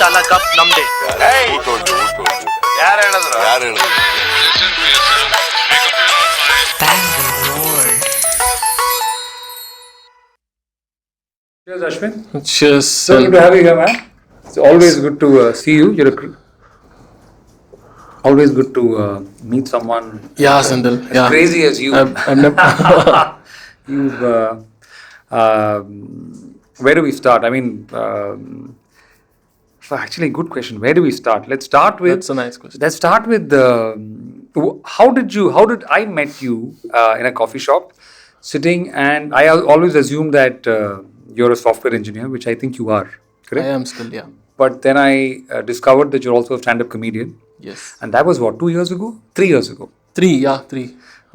ಸಾಲ ಕಪ್ ನಮ್ದೆ. ಯಾರು ಹೇಳಿದ್ರು? Cheers, Ashwin. Cheers. So good to have you here, man. It's always good to see you. Always good to meet someone. Yeah, Sendil. As crazy as you. I've never. You've. Where do we start? I mean, actually, good question. Where do we start? Let's start with. That's a nice question. Let's start with how did I met you in a coffee shop, sitting, and I always assumed that you're a software engineer, which I think you are. Correct? I am still, yeah. But then I discovered that you're also a stand-up comedian. Yes. And that was what, 2 years ago? 3 years ago? 3.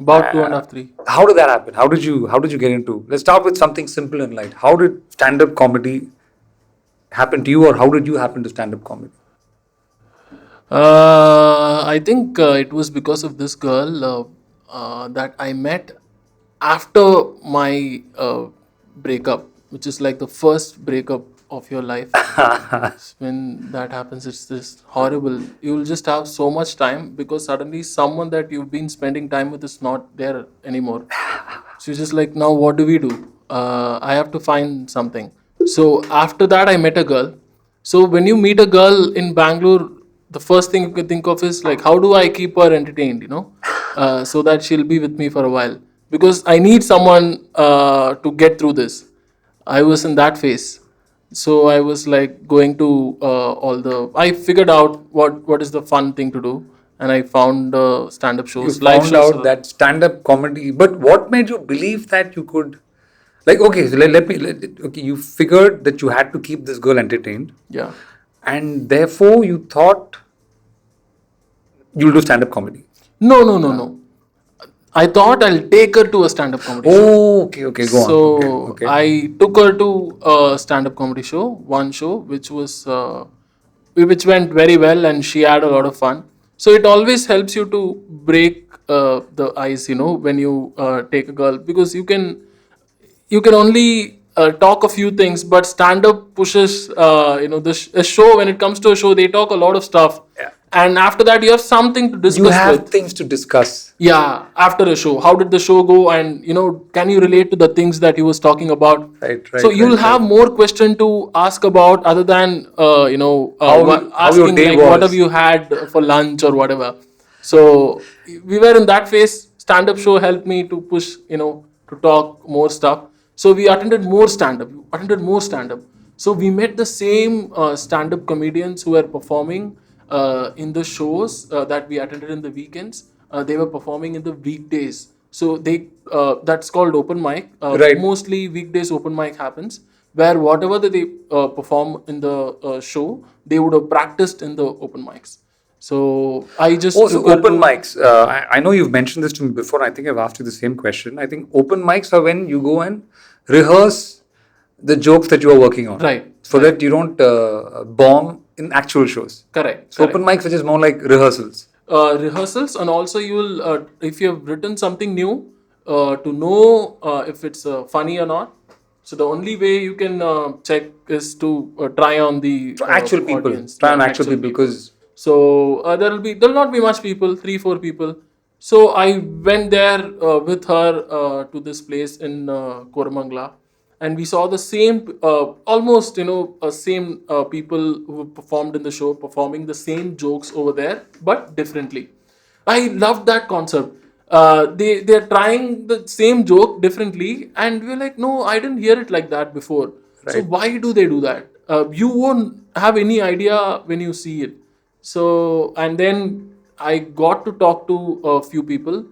About 2.5, 3. How did that happen? How did you get into? Let's start with something simple and light. How did stand-up comedy happen to you, or how did you happen to stand-up comedy? I think it was because of this girl that I met after my breakup, which is like the first breakup of your life. When that happens, it's this horrible. You'll just have so much time because suddenly someone that you've been spending time with is not there anymore. So you're just like, now what do we do? I have to find something. So after that, I met a girl. So when you meet a girl in Bangalore, the first thing you can think of is like, how do I keep her entertained, so that she'll be with me for a while? Because I need someone to get through this. I was in that phase. So I was like going to I figured out what is the fun thing to do, and I found stand-up shows. You found out that stand-up comedy, but what made you believe that you could, like, okay, so okay, you figured that you had to keep this girl entertained. Yeah. And therefore you thought you'll do stand-up comedy. No. I thought I'll take her to a stand-up comedy show. Oh, okay, go on. So Okay. I took her to a stand-up comedy show, one show, which went very well, and she had a lot of fun. So it always helps you to break the ice, when you take a girl, because you can only talk a few things, but stand-up pushes, a show. When it comes to a show, they talk a lot of stuff. Yeah. And after that, you have something to discuss. You have with. things to discuss. Yeah, after a show, how did the show go, and can you relate to the things that he was talking about? Right. So you'll have more question to ask about other than asking day like was. what have you had for lunch or whatever. So we were in that phase. Stand-up show helped me to push, to talk more stuff. So we attended more stand-up. So we met the same stand-up comedians who were performing in the shows that we attended in the weekends. They were performing in the weekdays. So that's called open mic. Right. Mostly weekdays open mic happens, where whatever that they perform in the show, they would have practiced in the open mics. So I just so open mics. I know you've mentioned this to me before. I think I've asked you the same question. I think open mics are when you go and rehearse the jokes that you are working on. Right. So that you don't bomb in actual shows. Correct. So open mics, which is more like rehearsals. Rehearsals, and also you will, if you have written something new, to know if it's funny or not. So the only way you can check is to try on the Actual people. audience. Try on Yeah, actual people because. So there'll not be much people, 3-4 people. So I went there with her to this place in Koramangala, and we saw the same, almost same people who performed in the show performing the same jokes over there, but differently. I loved that concept. They're trying the same joke differently, and we're like, no, I didn't hear it like that before. Right. So why do they do that? You won't have any idea when you see it. So, and then I got to talk to a few people,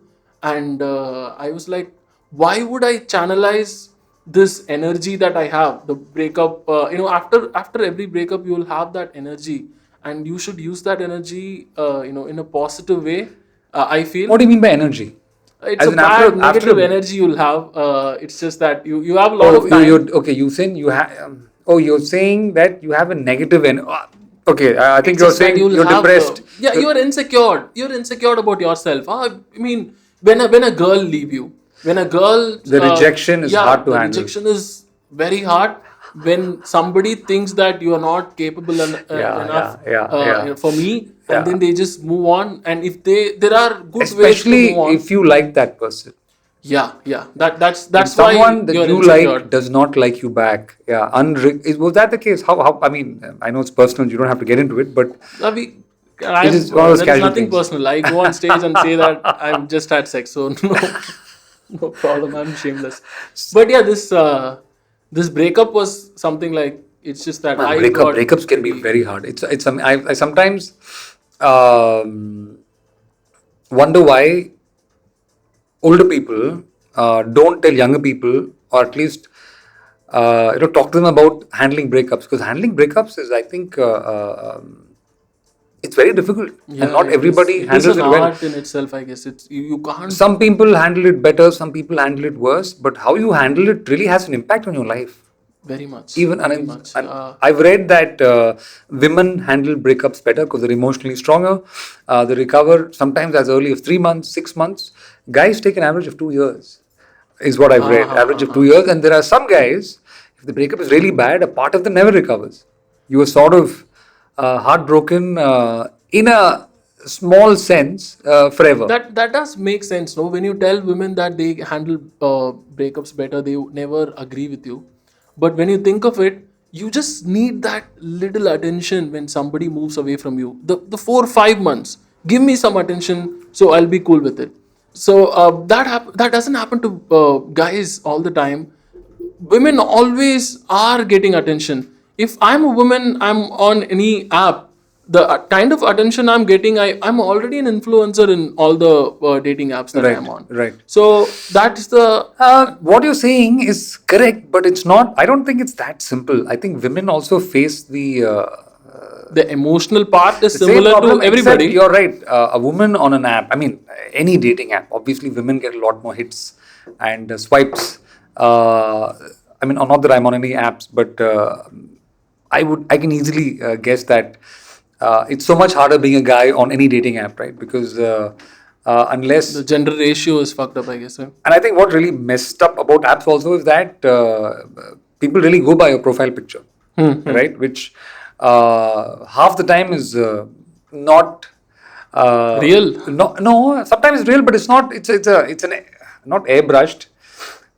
and I was like, why would I channelize this energy that I have? The breakup, after every breakup, you will have that energy, and you should use that energy, in a positive way. I feel. What do you mean by energy? It's As a in bad after- negative after- energy you'll have. It's just that you have a lot of time. You're saying you have. You're saying that you have a negative okay, I think It's you're just that saying you'll you're have depressed. you're insecure. You're insecure about yourself. I mean, when a girl leave you, when a girl The rejection is hard to the handle. rejection is very hard. when somebody thinks that you are not capable enough for me, and then they just move on. And if there are good ways to move Especially on. if you like that person. Yeah. That's If why someone that you're you insecure. like does not like you back, was that the case? How? I mean, I know it's personal. You don't have to get into it, but it is one of those There is casual nothing things. personal. I go on stage and say that I've just had sex, so no problem. I'm shameless. But yeah, this breakup was something like, it's just that Man, I got breakups can be very. very hard. I sometimes um, wonder why older people don't tell younger people, or at least talk to them about handling breakups, because handling breakups is, I think, it's very difficult, and Yeah, not everybody it is handles an it well. art in itself, I guess. You can't. Some people handle it better, some people handle it worse, but how you handle it really has an impact on your life. Very much, Even very much. I've read that women handle breakups better because they're emotionally stronger. They recover sometimes as early as 3 months, 6 months. Guys take an average of 2 years, is what I've read. Average of 2 years, and there are some guys, if the breakup is really bad, a part of them never recovers. You are sort of heartbroken in a small sense forever. That does make sense, no? When you tell women that they handle breakups better, they never agree with you. But when you think of it, you just need that little attention when somebody moves away from you. The 4 or 5 months, give me some attention, so I'll be cool with it. So that doesn't happen to guys all the time. Women always are getting attention. If I'm a woman, I'm on any app, the kind of attention I'm getting, I'm already an influencer in all the dating apps that Right, I'm on. right. So that's the What you're saying is correct, but it's not. I don't think it's that simple. I think women also face the emotional part is the same similar problem. to Except everybody. you're right. A woman on an app. I mean, any dating app. Obviously, women get a lot more hits and swipes. I mean, not that I'm on any apps, but I can easily guess that it's so much harder being a guy on any dating app, right? Because unless, The gender ratio is fucked up, I guess. Right? and I think what really messed up about apps also is that people really go by your profile picture, right? Which half the time is not. Real. No. Sometimes it's real, but it's not. It's an not airbrushed.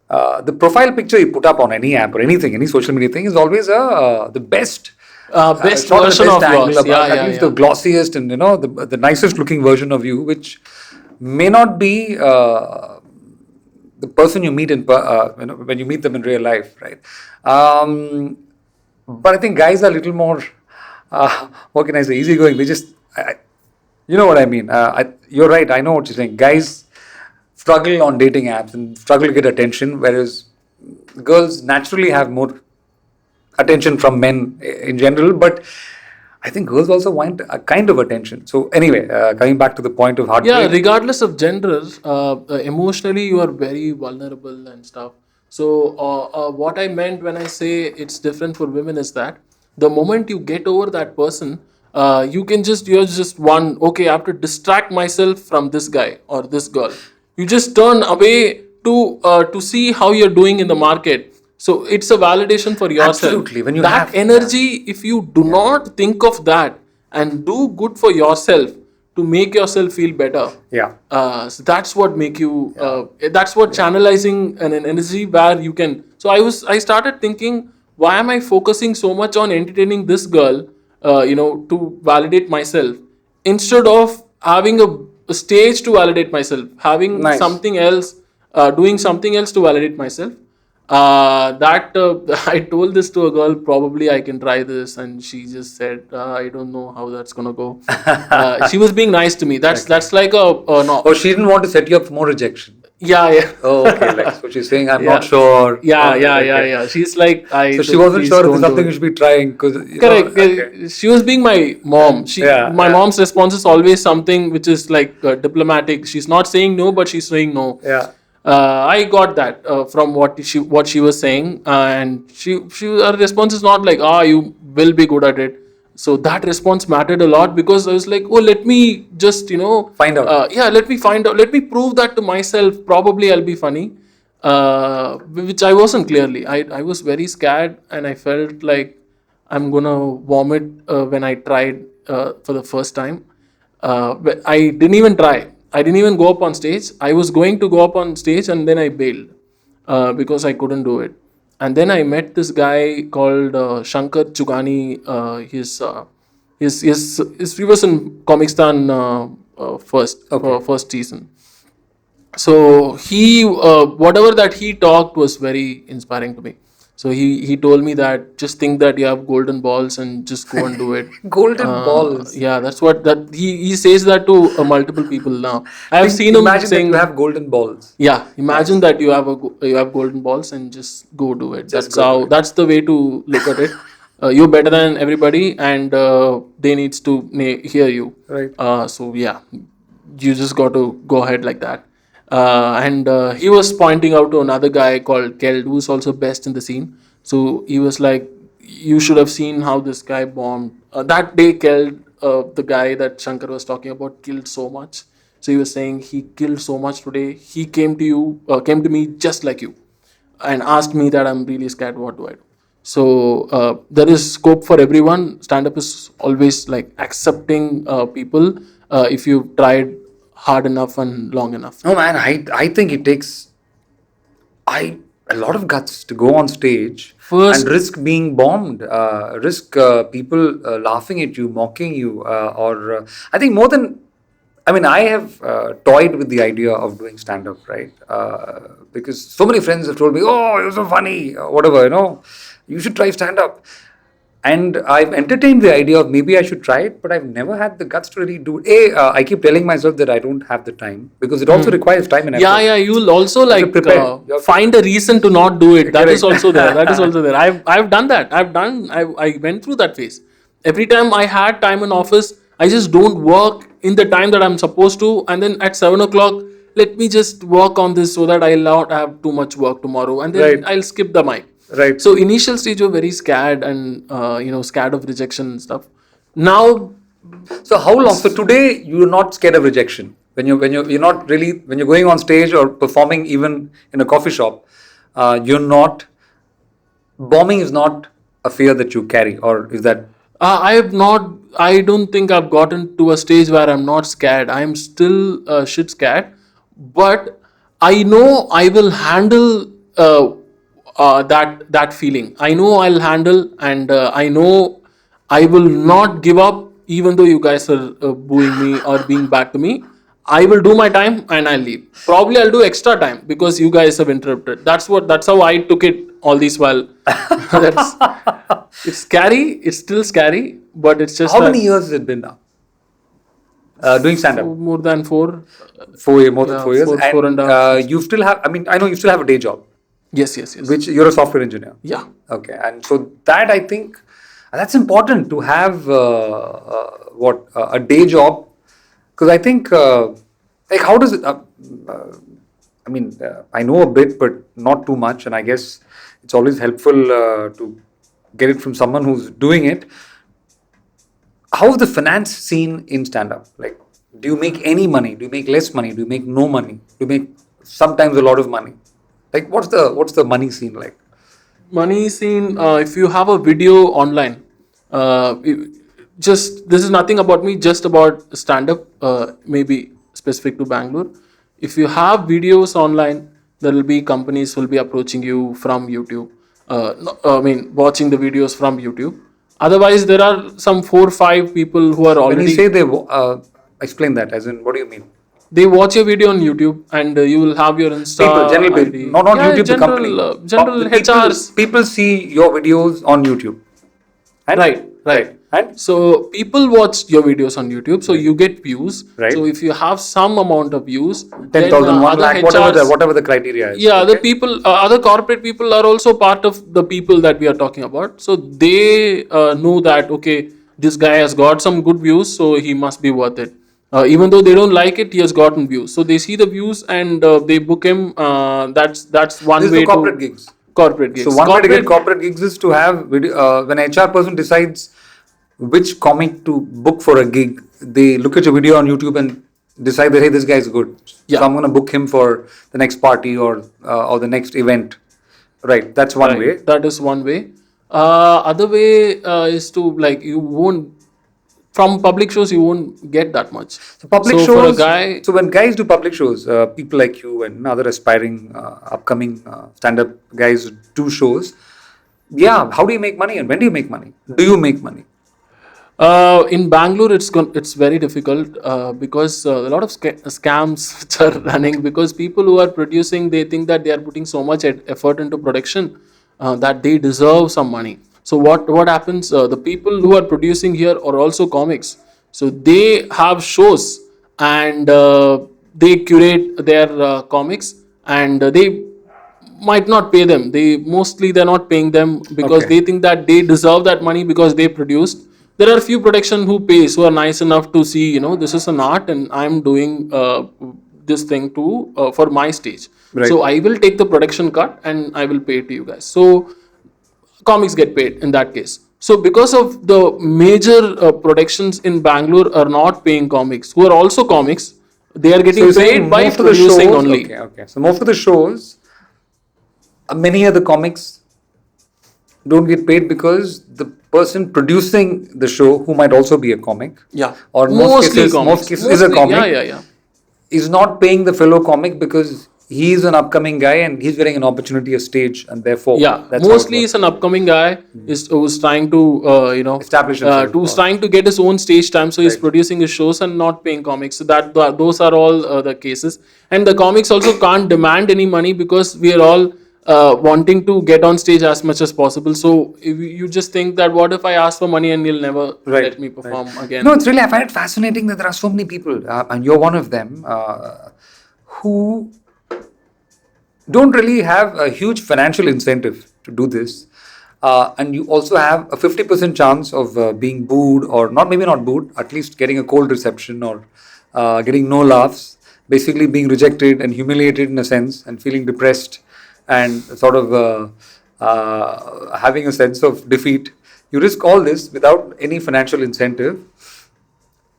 The profile picture you put up on any app or anything, any social media thing, is always the best. Best Shot at the version best of angle, yours. Yeah, at least the glossiest and the nicest looking version of you, which may not be the person you meet when you meet them in real life, right? But I think guys are a little more, what can I say, easygoing. They just, you know what I mean. You're right. I know what you're saying. Guys struggle on dating apps and struggle to get attention, whereas girls naturally have more attention from men in general. But I think girls also want a kind of attention. So anyway, coming back to the point of heartbreak. Yeah, regardless of gender, emotionally you are very vulnerable and stuff. So what I meant when I say it's different for women is that the moment you get over that person, you're just one. Okay, I have to distract myself from this guy or this girl. You just turn away to see how you're doing in the market. So it's a validation for yourself. Absolutely, when you that have energy, if you do not think of that and do good for yourself to make yourself feel better, Yeah. so that's what make you that's what channelizing an energy where you can. So I started thinking, why am I focusing so much on entertaining this girl, to validate myself, instead of having a stage to validate myself, having Nice. something else, doing something else to validate myself. That I told this to a girl, probably I can try this, and she just said, I don't know how that's gonna go. She was being nice to me. That's like no. Oh, she didn't want to set you up for more rejection. Yeah. Oh, okay. Like, so she's saying, I'm Yeah. not sure. Yeah, Okay, yeah, okay. yeah. She's like, So she wasn't sure if there's something you should be trying. Correct. Okay. She was being my mom. My Yeah. mom's response is always something which is like diplomatic. She's not saying no, but she's saying no. Yeah. I got that from what she was saying, and her response is not like, you will be good at it. So that response mattered a lot, because I was like, oh, let me just Find out. let me find out, let me prove that to myself. Probably I'll be funny. which I wasn't clearly. I was very scared, and I felt like I'm gonna vomit when I tried for the first time. But I didn't even try. I didn't even go up on stage. I was going to go up on stage, and then I bailed because I couldn't do it. And then I met this guy called Shankar Chugani. He was in Comicstan Okay. first season. So he whatever that he talked was very inspiring to me. So he told me that just think that you have golden balls and just go and do it. Golden balls. Yeah, that's what that he says that to multiple people now. I have seen him Imagine that you saying, have golden balls. yeah, imagine that you have you have golden balls and just go do it. Just That's go do how it. that's the way to look at it. You're better than everybody, and they needs to hear you. Right. So yeah, you just got to go ahead like that. And he was pointing out to another guy called Keld, who's also best in the scene. So he was like, you should have seen how this guy bombed. That day, Keld, the guy that Shankar was talking about, killed so much. So he was saying he killed so much today. He came to me just like you, and asked me that I'm really scared. What do I do? So there is scope for everyone. Stand up is always like accepting people if you've tried hard enough and long enough. No man, I think it takes a lot of guts to go on stage First, and risk being bombed, risk people laughing at you, mocking you, or I think more than. I mean, I have toyed with the idea of doing stand up, right? Because so many friends have told me, "Oh, you're so funny," or whatever, you should try stand up. And I've entertained the idea of maybe I should try it, but I've never had the guts to really do it. I keep telling myself that I don't have the time because it also requires time and effort. yeah, you'll also You have to like prepare. You have to- find a reason to not do it. That is Correct. also there. That is also there. I've done that. I went through that phase. Every time I had time in office, I just don't work in the time that I'm supposed to, and then at 7 o'clock, let me just work on this so that I'll not have too much work tomorrow, and then Right. I'll skip the mic. Right. So initial stage were very scared and scared of rejection and stuff. Now, So how long? So today you're not scared of rejection you're not really when you're going on stage or performing even in a coffee shop. You're not bombing is not a fear that you carry, or is that I have not. I don't think I've gotten to a stage where I'm not scared. I'm still shit scared, but I know I will handle that feeling. I know I'll handle, and I know I will not give up, even though you guys are booing me or being bad to me. I will do my time and I'll leave. Probably I'll do extra time because you guys have interrupted. That's how I took it all this while. That's it's scary. It's still scary, but it's just how that many years has it been now? Doing stand up? more than 4. 4 years, more than Yeah, 4 years. four and a half. You still have, I mean, I know you still have a day job, Yes. which you're a software engineer. Yeah. Okay. And so that I think that's important to have a day job. Because I think, like, how does it, I mean, I know a bit, but not too much. And I guess it's always helpful to get it from someone who's doing it. How's the finance scene in stand-up? Like, do you make any money? Do you make less money? Do you make no money? Do you make sometimes a lot of money? Like, what's the money scene like? Money scene. If you have a video online, just this is nothing about me. Just about stand up. Maybe specific to Bangalore. If you have videos online, there will be companies will be approaching you from YouTube. I mean, watching the videos from YouTube. Otherwise, there are some 4 or 5 people who are When you already. say they explain that, as in, what do you mean? They watch your video on YouTube, and you will have your Insta People, general ID. people, not on Yeah, YouTube, the company. general The people, HRs. people see your videos on YouTube. And? Right. And? So people watch your videos on YouTube, so you get views. Right. So if you have some amount of views, 10,000, 1 other lakh, HRs, whatever the criteria is. yeah, okay? other people, other corporate people are also part of the people that we are talking about. So they know that okay, this guy has got some good views, so he must be worth it. Even though they don't like it, he has gotten views. So they see the views and they book him. That's one This is way for corporate to gigs. corporate gigs. So one way to get corporate gigs is to have when an HR person decides which comic to book for a gig, they look at your video on YouTube and decide that hey, this guy is good, Yeah. so I'm going to book him for the next party or the next event. Right, that's one Right. way. That is one way. Other way is to, like, you won't, from public shows you won't get that much. So public So for a shows. guy, So when guys do public shows, people like you and other aspiring, upcoming stand-up guys do shows. Yeah, how do you make money and when do you make money? Do you make money? in Bangalore, it's very difficult because a lot of scams which are running, because people who are producing, they think that they are putting so much effort into production that they deserve some money. So what happens? The people who are producing here are also comics, so they have shows, and they curate their comics, and they might not pay them. They're not paying them because Okay. they think that they deserve that money because they produced. There are few production who are nice enough to see, this is an art and I'm doing this thing to for my stage. Right. So I will take the production cut and I will pay it to you guys. So comics get paid in that case. So because of the major productions in Bangalore are not paying comics, who are also comics, they are So getting you're paid saying by most of the producing shows. only. Okay, okay. So most of the shows, many of the comics don't get paid because the person producing the show, who might also be a comic, Yeah, or mostly comics. most cases is a Mostly, comic, yeah. is not paying the fellow comic because he's an upcoming guy and he's getting an opportunity, a stage, and therefore Yeah, that's how it mostly works. it's an upcoming guy who's trying to Establish himself, who's or- trying to get his own stage time, so he's Right. producing his shows and not paying comics. So those are all the cases, and the comics also can't demand any money because we are all wanting to get on stage as much as possible. So if you just think that, what if I ask for money and he'll never Right, let me perform again? No, it's really, I find it fascinating that there are so many people, and you're one of them, who don't really have a huge financial incentive to do this. And you also have a 50% chance of being booed, or not, maybe not booed, at least getting a cold reception, or getting no laughs, basically being rejected and humiliated in a sense, and feeling depressed and sort of having a sense of defeat. You risk all this without any financial incentive.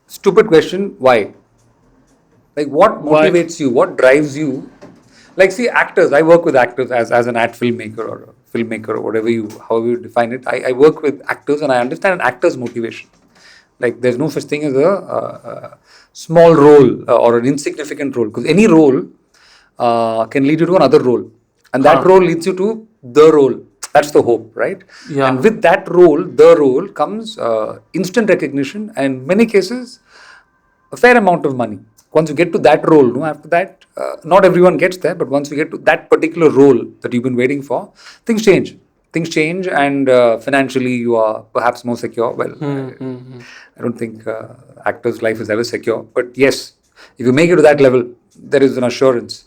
Stupid question, why? Like, what Why? motivates you? What drives you? Like, see, actors, I work with actors as an ad filmmaker or a filmmaker or however you define it. I work with actors and I understand an actor's motivation. Like, there's no such thing as a small role or an insignificant role, because any role can lead you to another role. And that role leads you to the role. That's the hope, right? Yeah. And with that role, the role, comes instant recognition and in many cases a fair amount of money. Once you get to that role, no, after that, not everyone gets there, but once you get to that particular role that you've been waiting for, things change. Things change, and financially you are perhaps more secure. Well, I don't think actors' life is ever secure, but yes, if you make it to that level, there is an assurance.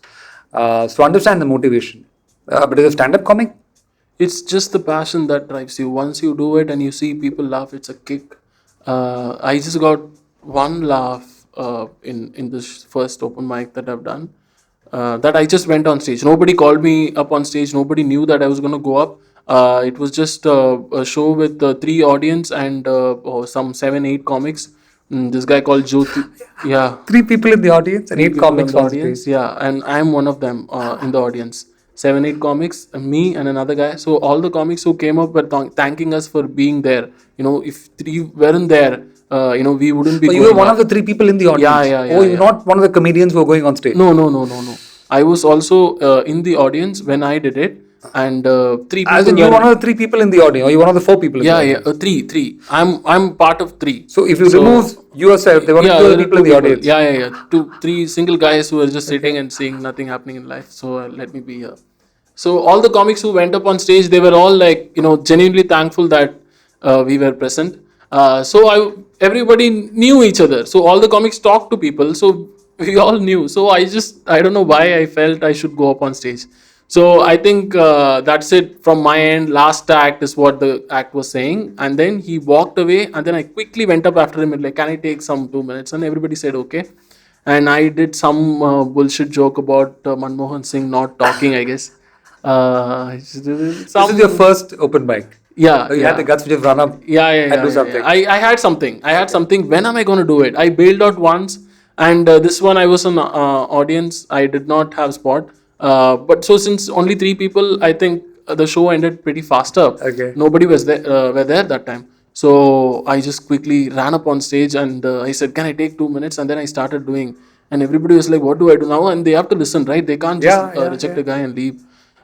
So understand the motivation. But as a stand-up comic, It's just the passion that drives you. Once you do it and you see people laugh, it's a kick. I just got one laugh in this first open mic that I've done. That I just went on stage. Nobody called me up on stage. Nobody knew that I was going to go up. It was just a show with three audience and some 7-8 comics. This guy called Jyoti. Yeah, 3 people in the audience and three 8 people comics in the on audience. stage. Yeah, and I'm one of them in the audience. 7-8 comics, me and another guy. So all the comics who came up were thanking us for being there. If three weren't there, we wouldn't be So going you were one up. of the 3 people in the audience. Yeah, Oh, you're yeah. not one of the comedians who are going on stage. No. I was also in the audience when I did it, and three As people in, you're were. one of the 3 people in the audience, or you're one of the 4 people in the Yeah, audience. three. I'm part of three. So if you remove yourself, there were Yeah, two other there are people two in the people. audience. Yeah. Three single guys who were just sitting and seeing nothing happening in life. So let me be here. So all the comics who went up on stage, they were all like, genuinely thankful that we were present. Everybody knew each other. So all the comics talked to people. So we all knew. So I don't know why I felt I should go up on stage. So I think that's it from my end. Last act is what the act was saying, and then he walked away, and then I quickly went up after him and like, can I take some 2 minutes? And everybody said okay, and I did some bullshit joke about Manmohan Singh not talking, I guess. This is your first open mic. Yeah, So you had the guts to just run up and do something. I had something. When am I going to do it? I bailed out once, And this one I was an audience. I did not have spot. But so since only three people, I think the show ended pretty faster. Okay. Nobody was there were there that time. So I just quickly ran up on stage and I said, "Can I take 2 minutes?" And then I started doing. And everybody was like, "What do I do now?" And they have to listen, right? They can't just reject a guy and leave.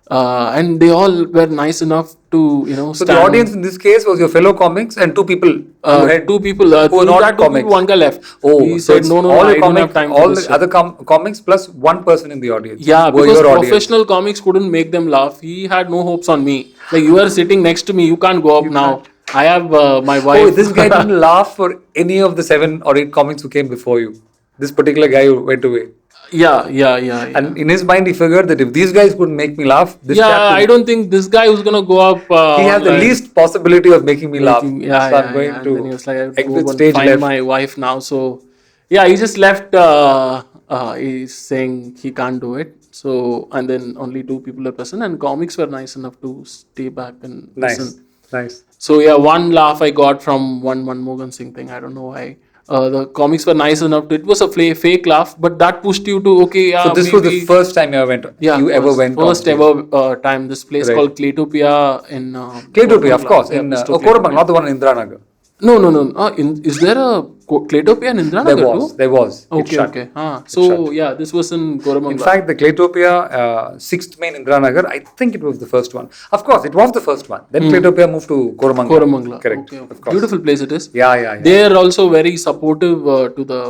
And they all were nice enough to So stand. the audience in this case was your fellow comics and two people who had Two people who were not that two comics. people, one guy left. Oh, He so said, it's no, all I the don't have comics, time for all this the other comics plus one person in the audience. Yeah, were because your audience. professional comics couldn't make them laugh. He had no hopes on me. Like, you are sitting next to me, you can't go up now. I have my wife. Oh, this guy didn't laugh for any of the 7 or 8 comics who came before you. This particular guy who went away. Yeah. And in his mind, he figured that if these guys couldn't make me laugh, this chap Yeah, could. I don't think this guy who's gonna go up. He has the online. least possibility of making me laugh. Yeah, So I'm going And to then he was like, I have to exit go and stage find left. my wife now. So, yeah, he just left. He's saying he can't do it. So, and then only two people are present, and comics were nice enough to stay back and listen. Nice. So yeah, one laugh I got from one Manmohan Singh thing. I don't know why. The comics were nice enough to. It was a fake laugh, but that pushed you to okay. Yeah, So this was the first time you ever went. Yeah, you ever went. first on stage. ever time. This place called Claytopia in. Claytopia, of Koramangala. course, Yeah, in Bristol, Koromangala, Claytopia. not the one in Indranagar. No. Is there a Claytopia in Indranagar too? There was. It Okay, shut. okay. So yeah, this was in Koramangala. In fact, the Claytopia, 6th Main Indranagar, I think it was the first one. Of course, it was the first one. Then Claytopia moved to Koromangala. Koramangala. Correct. Okay. Of course. Beautiful place it is. Yeah. They are also very supportive to the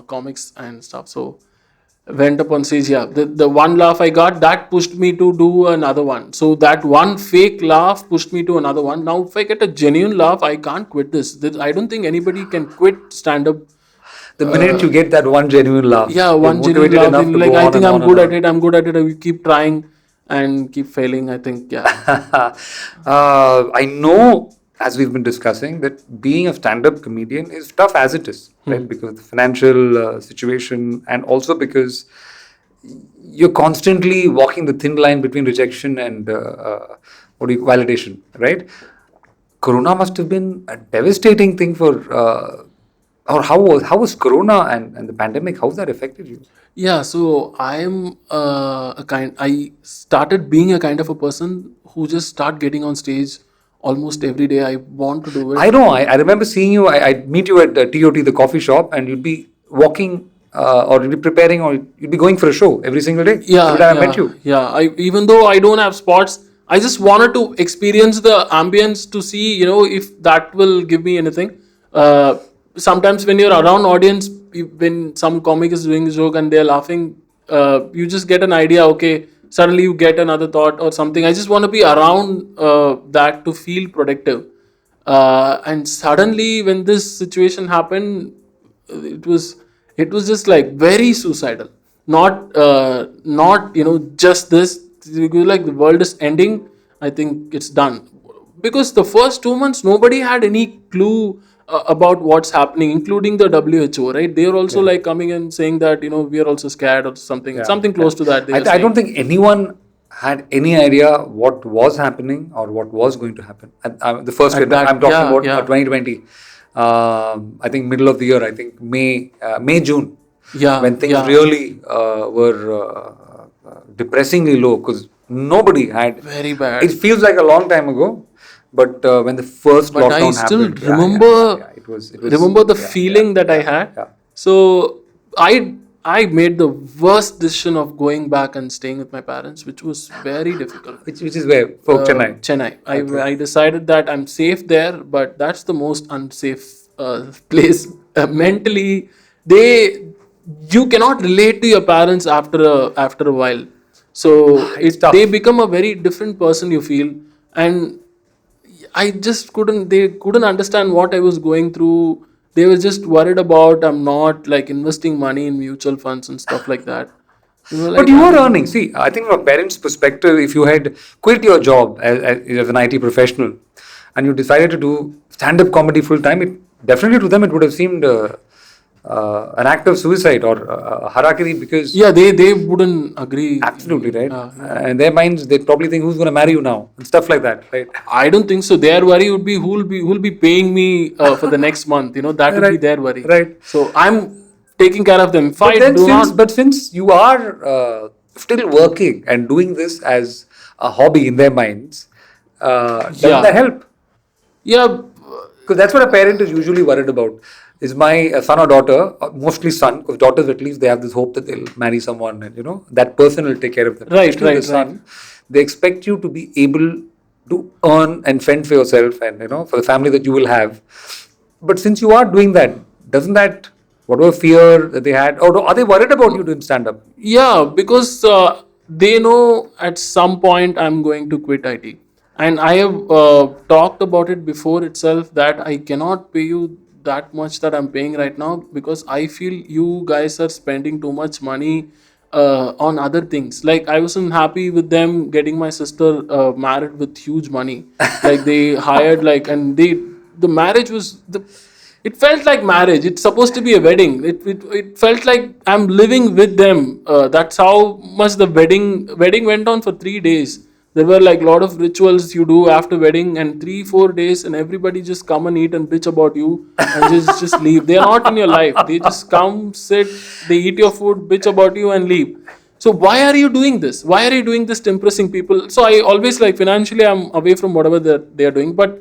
comics and stuff. So went up on stage. Yeah, the one laugh I got that pushed me to do another one. So that one fake laugh pushed me to another one. Now if I get a genuine laugh, I can't quit this. I don't think anybody can quit stand up. The minute you get that one genuine laugh, Yeah, you're one genuine motivated laugh. enough And to like go I on think and I'm on good and at it. I'm good at it. I will keep trying and keep failing. I think I know, as we've been discussing, that being a stand-up comedian is tough as it is, right? Because of the financial situation, and also because you're constantly walking the thin line between rejection and validation, right? Corona must have been a devastating thing for. Or how was Corona and the pandemic? How's that affected you? Yeah, so I'm I started being a kind of a person who just start getting on stage almost every day. I want to do it. I know. I remember seeing you. I'd meet you at TOT, the coffee shop, and you'd be walking or you'd be preparing or you'd be going for a show every single day. Every time I met you. Yeah. Even though I don't have spots, I just wanted to experience the ambience to see, if that will give me anything. Sometimes when you're around audience, when some comic is doing a joke and they're laughing, you just get an idea. Okay, suddenly you get another thought or something. I just want to be around that to feel productive. And suddenly, when this situation happened, it was just like very suicidal. Not just this. Like the world is ending. I think it's done because the first 2 months nobody had any clue about what's happening, including the WHO. Right? They are also like coming and saying that we are also scared or something. Something close to that. I don't think anyone had any idea what was happening or what was going to happen. The first year, I'm talking about 2020. I think middle of the year. I think May, June. Yeah, when things really were depressingly low because nobody had. Very bad. It feels like a long time ago, but when the first lockdown happened, I still remember. It was remember the feeling that I had. Yeah. So I made the worst decision of going back and staying with my parents, which was very difficult. Which is where for Chennai. Chennai. I decided that I'm safe there, but that's the most unsafe place. Mentally, you cannot relate to your parents after a while. So they become a very different person. You feel, and I just couldn't. They couldn't understand what I was going through. They were just worried about I'm not like investing money in mutual funds and stuff like that. But you were earning. See, I think from a parent's perspective, if you had quit your job as an IT professional and you decided to do stand-up comedy full time, it definitely to them it would have seemed an act of suicide or harakiri because they wouldn't agree. Absolutely right. In their minds, they'd probably think who's going to marry you now and stuff like that, right? I don't think so. Their worry would be who'll be paying me for the next month. That would be their worry. Right. So I'm taking care of them. If But I then do not, since you are still working and doing this as a hobby in their minds, doesn't that yeah, help? yeah, Because that's what a parent is usually worried about. Is my son or daughter, mostly son, because daughters at least they have this hope that they'll marry someone and that person will take care of them. right, Especially with the right, right. son, they expect you to be able to earn and fend for yourself and for the family that you will have. But since you are doing that, doesn't that whatever fear that they had, or are they worried about you doing stand up? Yeah, because they know at some point I'm going to quit IT. And I have talked about it before itself that I cannot pay you that much that I'm paying right now because I feel you guys are spending too much money on other things. Like, I wasn't happy with them getting my sister married with huge money. Like, they hired, like, and the marriage was it felt like marriage. It's supposed to be a wedding. It felt like I'm living with them. That's how much the wedding went on for 3 days. There were like a lot of rituals you do after wedding, and 3-4 days, and everybody just come and eat and bitch about you and just leave. They are not in your life. They just come, sit, they eat your food, bitch about you, and leave. So why are you doing this? Why are you doing this to impressing people? So I always, like, financially I'm away from whatever they are doing, but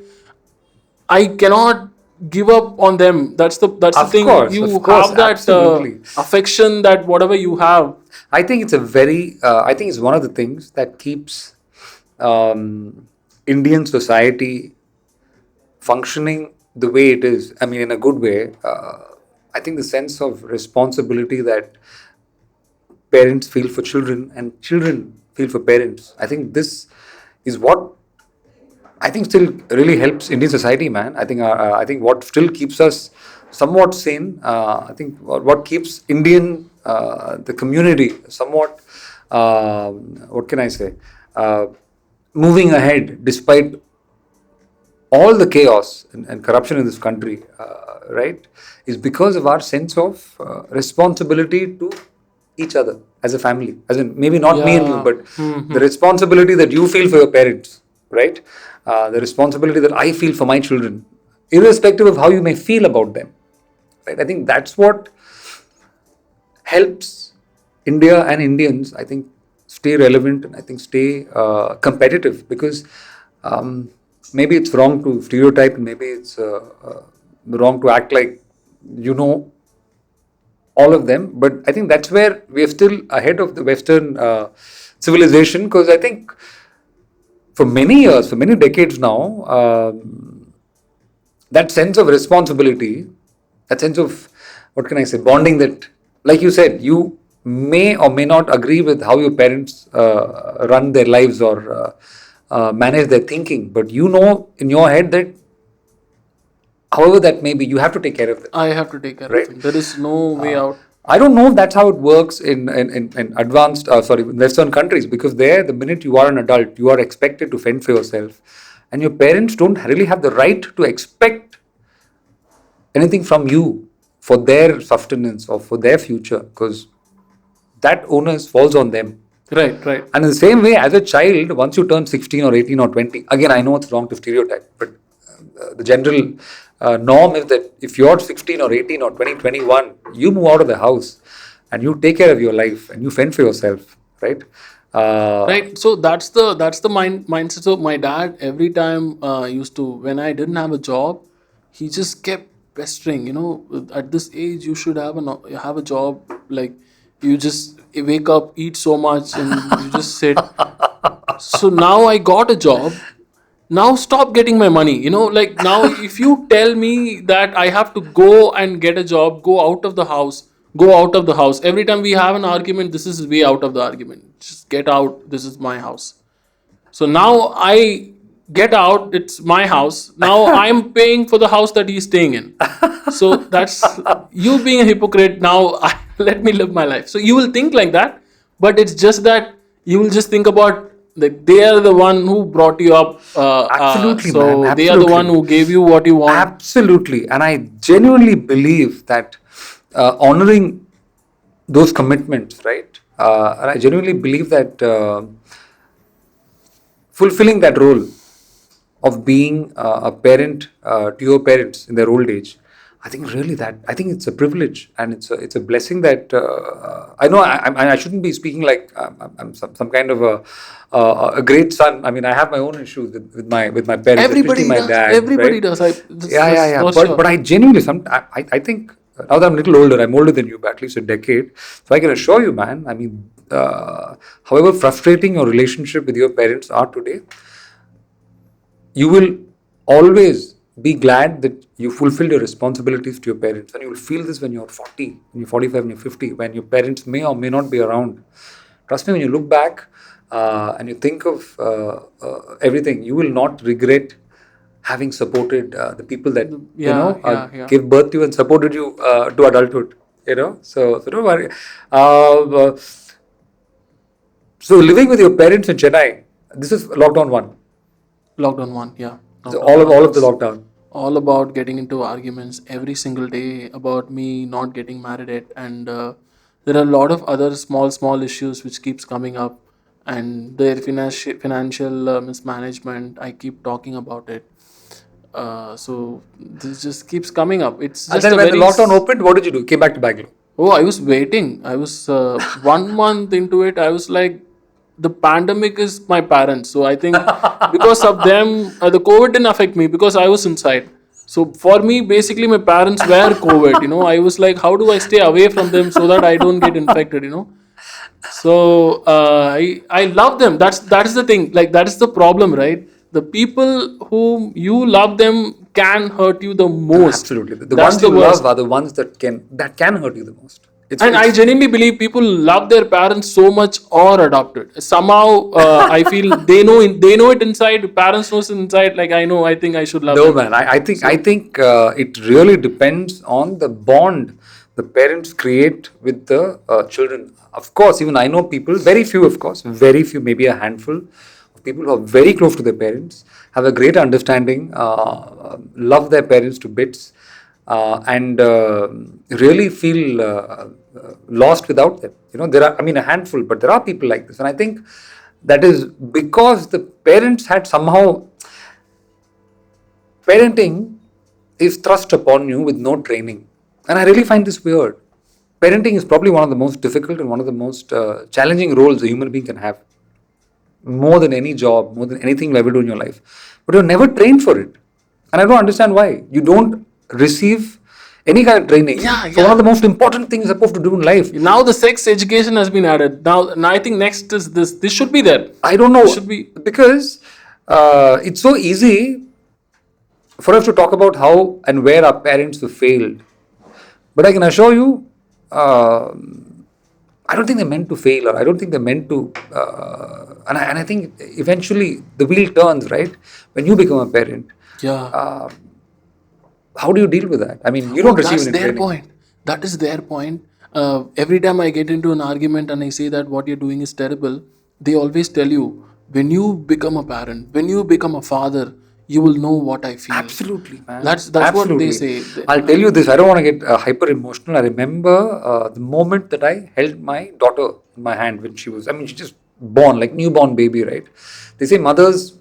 I cannot give up on them. That's the thing. Of You course, have that absolutely. affection, that whatever you have. I think I think it's one of the things that keeps Indian society functioning the way it is. I mean, in a good way. I think the sense of responsibility that parents feel for children and children feel for parents. I think this is what I think still really helps Indian society, man. I think what still keeps us somewhat sane. I think what keeps Indian the community somewhat. What can I say? Moving ahead despite all the chaos and corruption in this country, right, is because of our sense of responsibility to each other as a family. As in, maybe not me and you, Yeah. but the responsibility that you feel for your parents, right? The responsibility that I feel for my children, irrespective of how you may feel about them, right? I think that's what helps India and Indians, I think, stay relevant and I think stay competitive because maybe it's wrong to stereotype and maybe it's wrong to act like you know all of them. But I think that's where we are still ahead of the Western civilization because I think for many years, for many decades now, that sense of responsibility, that sense of what can I say, bonding that, like you said, you may or may not agree with how your parents run their lives or manage their thinking, but you know in your head that however that may be, you have to take care of them, I have to take care of right? them. There is no way out. I don't know if that's how it works in advanced, in Western countries because there, the minute you are an adult, you are expected to fend for yourself. And your parents don't really have the right to expect anything from you for their sustenance or for their future because that onus falls on them. Right, right. And in the same way, as a child, once you turn 16 or 18 or 20, again, I know it's wrong to stereotype, but the general norm is that if you're 16 or 18 or 20, 21, you move out of the house and you take care of your life and you fend for yourself, right? Right. So that's the mindset. So my dad every time used to, when I didn't have a job, he just kept pestering. At this age you should have a job. Like, you just wake up, eat so much, and you just sit. So now I got a job. Now stop getting my money. Like, now if you tell me that I have to go and get a job, go out of the house. Every time we have an argument, this is way out of the argument. Just get out. This is my house. So now I get out. It's my house. Now I'm paying for the house that he's staying in. So that's you being a hypocrite. Now let me live my life. So you will think like that, but it's just that you will just think about, like, they are the one who brought you up. Absolutely, man. So they are the one Absolutely. who gave you what you want. Absolutely. And I genuinely believe that honoring those commitments, right? And I genuinely believe that fulfilling that role of being a parent to your parents in their old age, I think really that I think it's a privilege and it's a blessing that I know I shouldn't be speaking like I'm some kind of a great son. I mean I have my own issues with my parents, especially Everybody my does. dad, Everybody right? does. That's Yeah. for But sure. I genuinely I think now that I'm a little older, I'm older than you by at least a decade. So I can assure you, man. I mean, however frustrating your relationship with your parents are today, you will always be glad that you fulfilled your responsibilities to your parents. And you will feel this when you're 40, when you're 45, when you're 50, when your parents may or may not be around. Trust me, when you look back and you think of everything, you will not regret having supported the people that, Yeah. gave birth to you and supported you to adulthood. So don't worry. Uh, so living with your parents in Chennai, this is lockdown one. Lockdown one, yeah. So Lockdown one all of the was lockdown. all about getting into arguments every single day about me not getting married yet, and there are a lot of other small issues which keeps coming up, and their financial mismanagement. I keep talking about it. So this just keeps coming up. It's And just then a when the very lockdown opened, what did you do? Came back to Bangalore. Oh, I was waiting. I was 1 month into it. I was like, the pandemic is my parents. So I think because of them, the COVID didn't affect me because I was inside. So for me, basically, my parents were COVID. I was like, how do I stay away from them so that I don't get infected? So I love them. That is the thing. Like that is the problem, right? The people whom you love them can hurt you the most. Absolutely. The That's ones the you love worst. are the ones that can hurt you the most. And I It's genuinely believe people love their parents so much or adopt it. Somehow, I feel they know it inside. Parents knows it inside. Like I think I should love no them. man. I So think it really depends on the bond the parents create with the children. Of course, even I know people, very few, of course, very few, maybe a handful of people who are very close to their parents, have a great understanding, love their parents to bits, and really feel lost without them. There are, I mean, a handful, but there are people like this, and I think that is because the parents had somehow parenting is thrust upon you with no training. And I really find this weird. Parenting is probably one of the most difficult and one of the most challenging roles a human being can have. More than any job, more than anything you ever do in your life. But you're never trained for it. And I don't understand why. You don't receive any kind of training yeah, for one of yeah. the most important things you're supposed to do in life. Now the sex education has been added. Now I think next is this. This should be there. I don't This know should be. because it's so easy for us to talk about how and where our parents have failed. But I can assure you, uh, I don't think they meant to fail, or I don't think they meant to. And I think eventually the wheel turns, right? When you become a parent, Yeah. how do you deal with that? I mean, you Oh, don't receive that's any their training. point. That is their point. Every time I get into an argument and I say that what you're doing is terrible, they always tell you, when you become a parent, when you become a father, you will know what I feel. Absolutely, man. That's what they Absolutely. say. I'll tell you this. I don't want to get hyper emotional. I remember the moment that I held my daughter in my hand when she was, I mean, she just born, like newborn baby, right? They say mothers,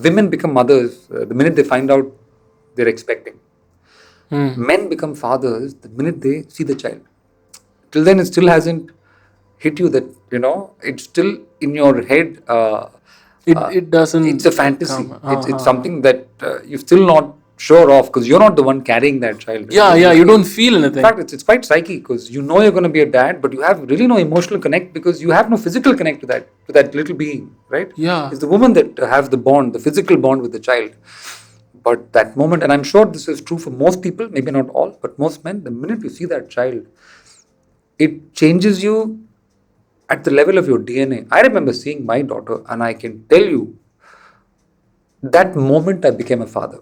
women become mothers the minute they find out they're expecting. Hmm. Men become fathers the minute they see the child. Till then, it still hasn't hit you that, it's still in your head. It It's a doesn't fantasy. come. It's something that you're still not sure of because you're not the one carrying that child. Right? Yeah, You're yeah. You looking at, don't feel in anything. fact, it's quite psyche because you know you're going to be a dad, but you have really no emotional connect because you have no physical connect to that little being, right? Yeah. It's the woman that has the bond, the physical bond with the child. But that moment, and I'm sure this is true for most people, maybe not all, but most men, the minute you see that child, it changes you at the level of your DNA. I remember seeing my daughter, and I can tell you that moment I became a father.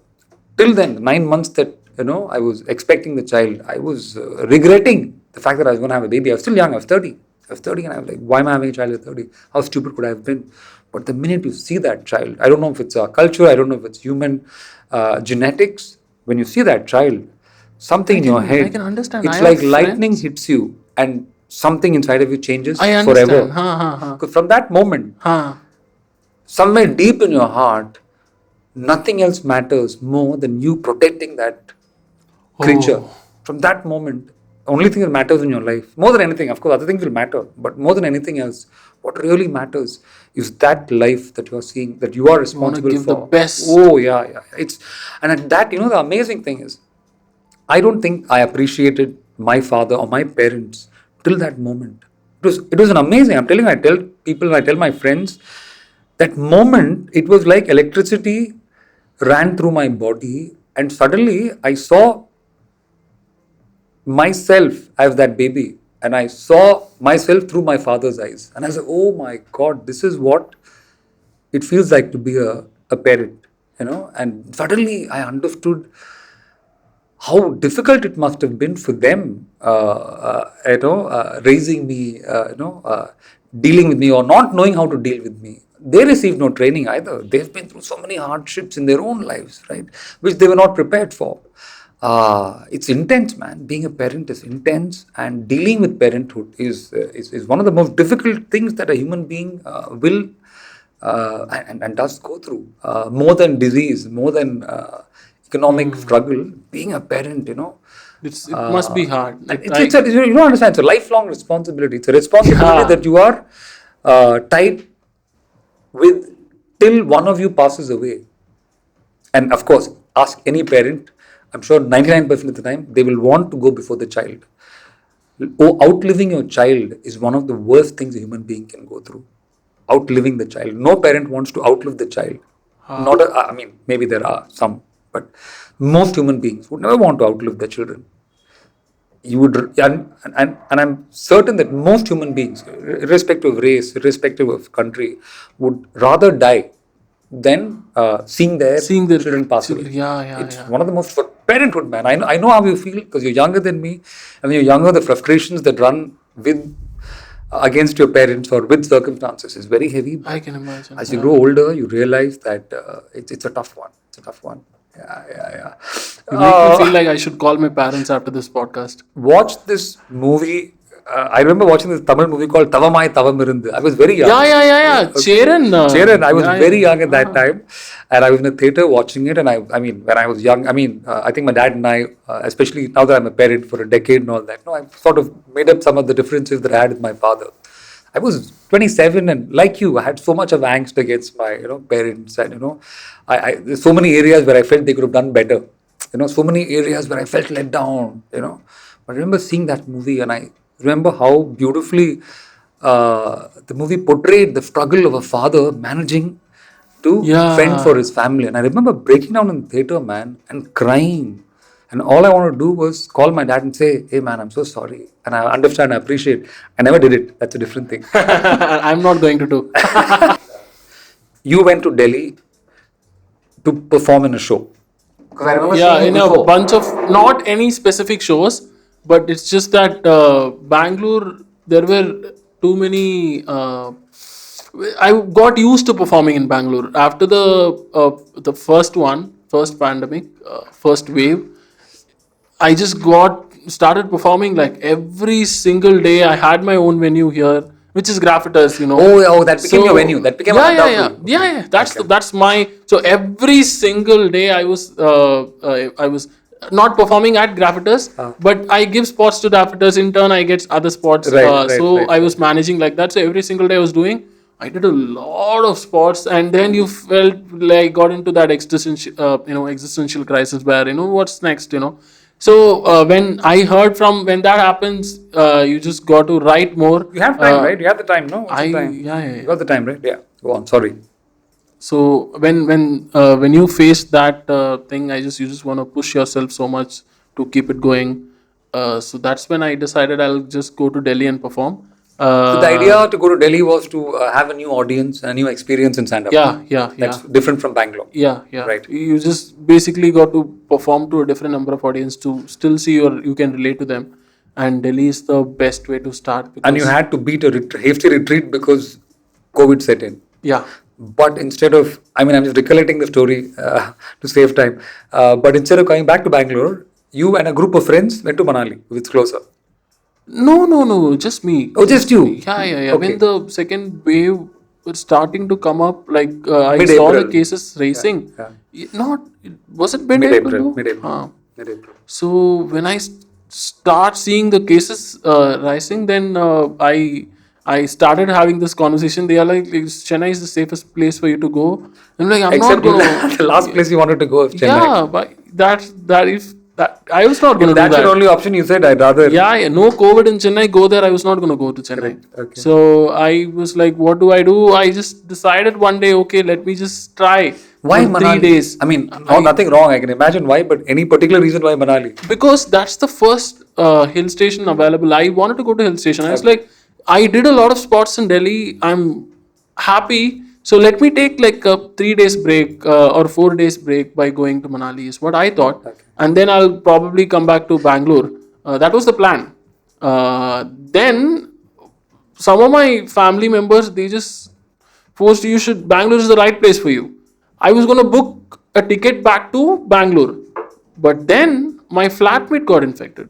Till then, 9 months that I was expecting the child, I was regretting the fact that I was going to have a baby. I was still young. I was 30. I was 30, and I was like, why am I having a child at 30? How stupid could I have been? But the minute you see that child, I don't know if it's a culture, I don't know if it's human genetics. When you see that child, something in your I can head, understand. I it's have like lightning friends. hits you, and something inside of you changes I forever. understand. Ha. Because from that moment, Ha. somewhere deep in your heart, nothing else matters more than you protecting that creature. Oh. From that moment, only thing that matters in your life, more than anything, of course, other things will matter, but more than anything else, what really matters is that life that you are seeing, that you are You want to responsible give the for. best. Oh, yeah, yeah. And at that, the amazing thing is, I don't think I appreciated my father or my parents till that moment. It was an amazing. I'm telling you, I tell people, I tell my friends, that moment, it was like electricity ran through my body, and suddenly I saw myself as that baby, and I saw myself through my father's eyes, and I said, "Oh my God, this is what it feels like to be a parent." And suddenly I understood how difficult it must have been for them, raising me, dealing with me, or not knowing how to deal with me. They received no training either. They've been through so many hardships in their own lives, right, which they were not prepared for. It's intense, man. Being a parent is intense, and dealing with parenthood is one of the most difficult things that a human being will and does go through. More than disease, more than economic struggle, being a parent, It must be hard. and you don't understand. It's a lifelong responsibility. It's a responsibility Yeah. that you are tied with till one of you passes away. And of course, ask any parent. I'm sure 99% of the time they will want to go before the child. Outliving your child is one of the worst things a human being can go through. Outliving the child. No parent wants to outlive the child. Not, I mean, maybe there are some, but most human beings would never want to outlive their children. You would, and I'm certain that most human beings, irrespective of race, irrespective of country, would rather die than seeing their Seeing the children pass away. Yeah, yeah, It's yeah. one of the most, for parenthood, man. I know how you feel because you're younger than me, and when you're younger, the frustrations that run with against your parents or with circumstances is very heavy. I But can imagine. as you Yeah. grow older, you realize that it's a tough one. It's a tough one. Yeah, yeah, yeah. You make me feel like I should call my parents after this podcast. Watched this movie. I remember watching this Tamil movie called Tavamai Tavamirundu. I was very young. Yeah, yeah, yeah, yeah. Cheran. Cheran, I was Yeah, very yeah. young at that time, and I was in a theater watching it. And I mean, when I was young, I think my dad and I, especially now that I'm a parent for a decade and all that, no, I've sort of made up some of the differences that I had with my father. I was 27, and like you, I had so much of angst against my parents, and there's so many areas where I felt they could have done better. So many areas where I felt let down. But I remember seeing that movie, and I remember how beautifully the movie portrayed the struggle of a father managing to fend for Yeah. his family. And I remember breaking down in the theater, man, and crying. And all I wanted to do was call my dad and say, "Hey, man, I'm so sorry. And I understand, I appreciate." I never did it. That's a different thing. I'm not going to do. You went to Delhi to perform in a show. Because I remember Yeah, seeing in you a before. bunch of, not any specific shows, but it's just that Bangalore, there were too many. I got used to performing in Bangalore after the first pandemic, first wave. I just got started performing like every single day. I had my own venue here, which is Graffitas. Oh, that became your venue. That became Yeah, an yeah, adda yeah, for you. yeah, Okay. yeah. That's my, so every single day I was not performing at Graffitas, but I give spots to Graffitas. In turn, I get other spots. So I was managing like that. So every single day I was doing. I did a lot of spots, and then you felt like got into that existential crisis where what's next. So when I heard from when that happens, you just got to write more. You have time, right? You have the time, no? What's I the time? Yeah, yeah, You yeah. got the time, right? Yeah. Go on. Sorry. So when you face that thing, you just want to push yourself so much to keep it going. So that's when I decided I'll just go to Delhi and perform. So the idea to go to Delhi was to have a new audience, a new experience in stand-up. Yeah, yeah, That's yeah. different from Bangalore. Yeah, yeah. Right. You just basically got to perform to a different number of audience to still see you can relate to them. And Delhi is the best way to start And you because had to beat a hasty retreat because COVID set in. yeah, But instead of, I'm just recollecting the story to save time. But instead of coming back to Bangalore, you and a group of friends went to Manali, which is closer. no, just me. Oh, just you? Yeah, yeah, yeah. Okay. When the second wave was starting to come up, like I saw the Mid-April. cases racing. Yeah. Not was it mid-April? Mid-April. though? Mid-April. Mid-April. So when I start seeing the cases rising, then I started having this conversation. They are like, Chennai is the safest place for you to go. I'm like, I'm Except not gonna. the last place you wanted to go is Chennai. Yeah, but that if that I was not If gonna do that's that. your only option, you said I'd rather. Yeah, no COVID in Chennai, go there. I was not going to go to Chennai. Correct, okay. So I was like, what do I do? I just decided one day, okay, let me just try Why for Manali? 3 days. I mean, nothing wrong. I can imagine why, but any particular reason why Manali? Because that's the first hill station available. I wanted to go to hill station. I was Okay. like, I did a lot of spots in Delhi. I'm happy. So let me take like a 3 days break or 4 days break by going to Manali is what I thought. Okay. And then I'll probably come back to Bangalore. That was the plan. Then some of my family members, they just forced, you should, Bangalore is the right place for you. I was going to book a ticket back to Bangalore. But then my flatmate got infected.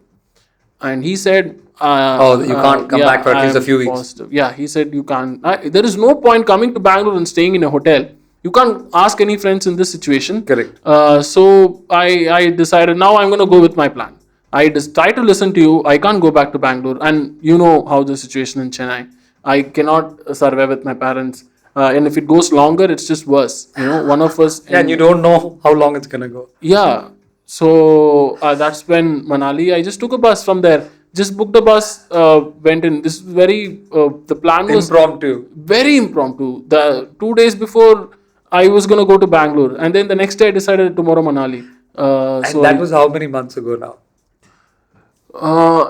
And he said, Oh, you can't come back for at least a I'm few weeks. positive. Yeah, he said, you can't. There is no point coming to Bangalore and staying in a hotel. You can't ask any friends in this situation. Correct. So I decided now I'm going to go with my plan. I just try to listen to you. I can't go back to Bangalore. And you know how the situation in Chennai. I cannot survive with my parents. And if it goes longer, it's just worse. You know, one of us. Yeah, and you don't know how long it's gonna go. Yeah. So that's when Manali, I just took a bus from there. Just booked a bus, went in. This is very, the plan was Impromptu. very impromptu. The 2 days before, I was going to go to Bangalore. And then the next day, I decided tomorrow Manali. And So that was how many months ago now?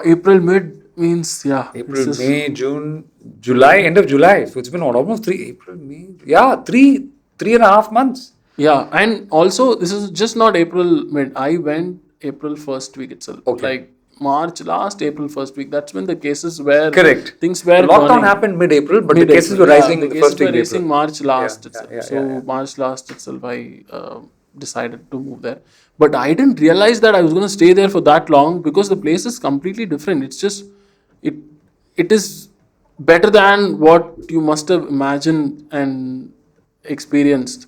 April mid means, yeah. April, May, June, July, end of July. So it's been what, almost April, May. Yeah, three and a half months. Yeah, and also this is just not April mid. I went April first week itself. Okay. Like March last April first week. That's when the cases were Correct. Things were The lockdown burning. happened mid-April, but the Mid-April. cases were Yeah, rising the the cases first week were of rising April. March last Yeah, itself. yeah, So yeah. March last itself, I decided to move there. But I didn't realize that I was going to stay there for that long because the place is completely different. It's just it it is better than what you must have imagined and experienced.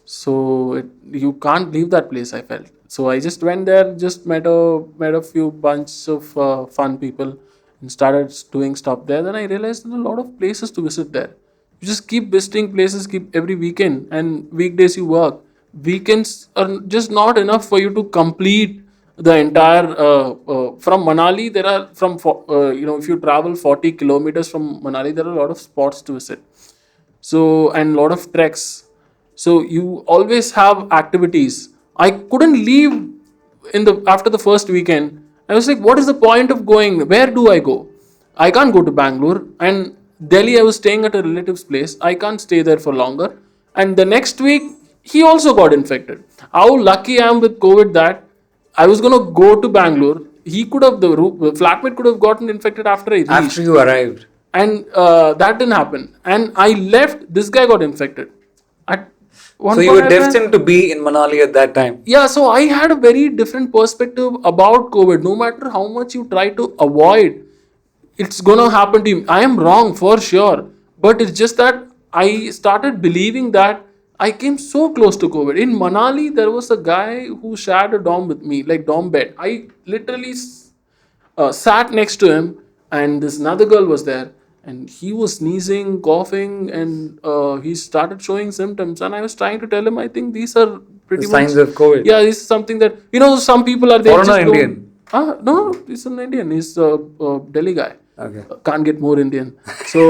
So you can't leave that place. I felt so. I just went there, just met a few bunch of fun people, and started doing stuff there. Then I realized there's a lot of places to visit there. You just keep visiting places, keep every weekend and weekdays you work. Weekends are just not enough for you to complete the entire. From Manali, there are if you travel 40 kilometers from Manali, there are a lot of spots to visit. So and a lot of treks, so you always have activities. I couldn't leave in the after the first weekend. I was like, what is the point of going? Where do I go? I can't go to Bangalore. And Delhi, I was staying at a relative's place. I can't stay there for longer. And the next week, he also got infected. How lucky I am with COVID that I was gonna go to Bangalore. He could have the flatmate could have gotten infected after I reached, After you arrived. and that didn't happen. And I left. This guy got infected. At one So you point were I went- destined to be in Manali at that time. Yeah, so I had a very different perspective about COVID. No matter how much you try to avoid, it's gonna happen to you. I am wrong for sure, but it's just that I started believing that I came so close to COVID. In Manali, there was a guy who shared a dorm with me, like dorm bed. I literally sat next to him, and this another girl was there, and he was sneezing, coughing, and he started showing symptoms. And I was trying to tell him, I think these are pretty The signs much of COVID. Yeah, this is something that some people are there. Foreigner, just don't- Indian? No, he's an Indian. He's a Delhi guy. Okay. Can't get more Indian. So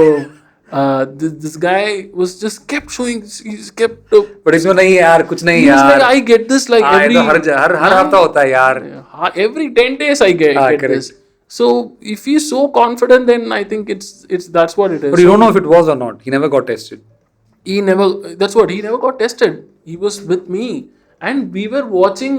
this guy was just kept showing. He's kept. But इसमें नहीं यार, कुछ नहीं He was यार. like, I get this like हाँ, ये every तो हर हफ्ता होता है यार. every 10 days I get correct. this. So if he's so confident, then I think it's that's what it is. But you don't know if it was or not. He never got tested. He never. That's what he never got tested. He was with me, and we were watching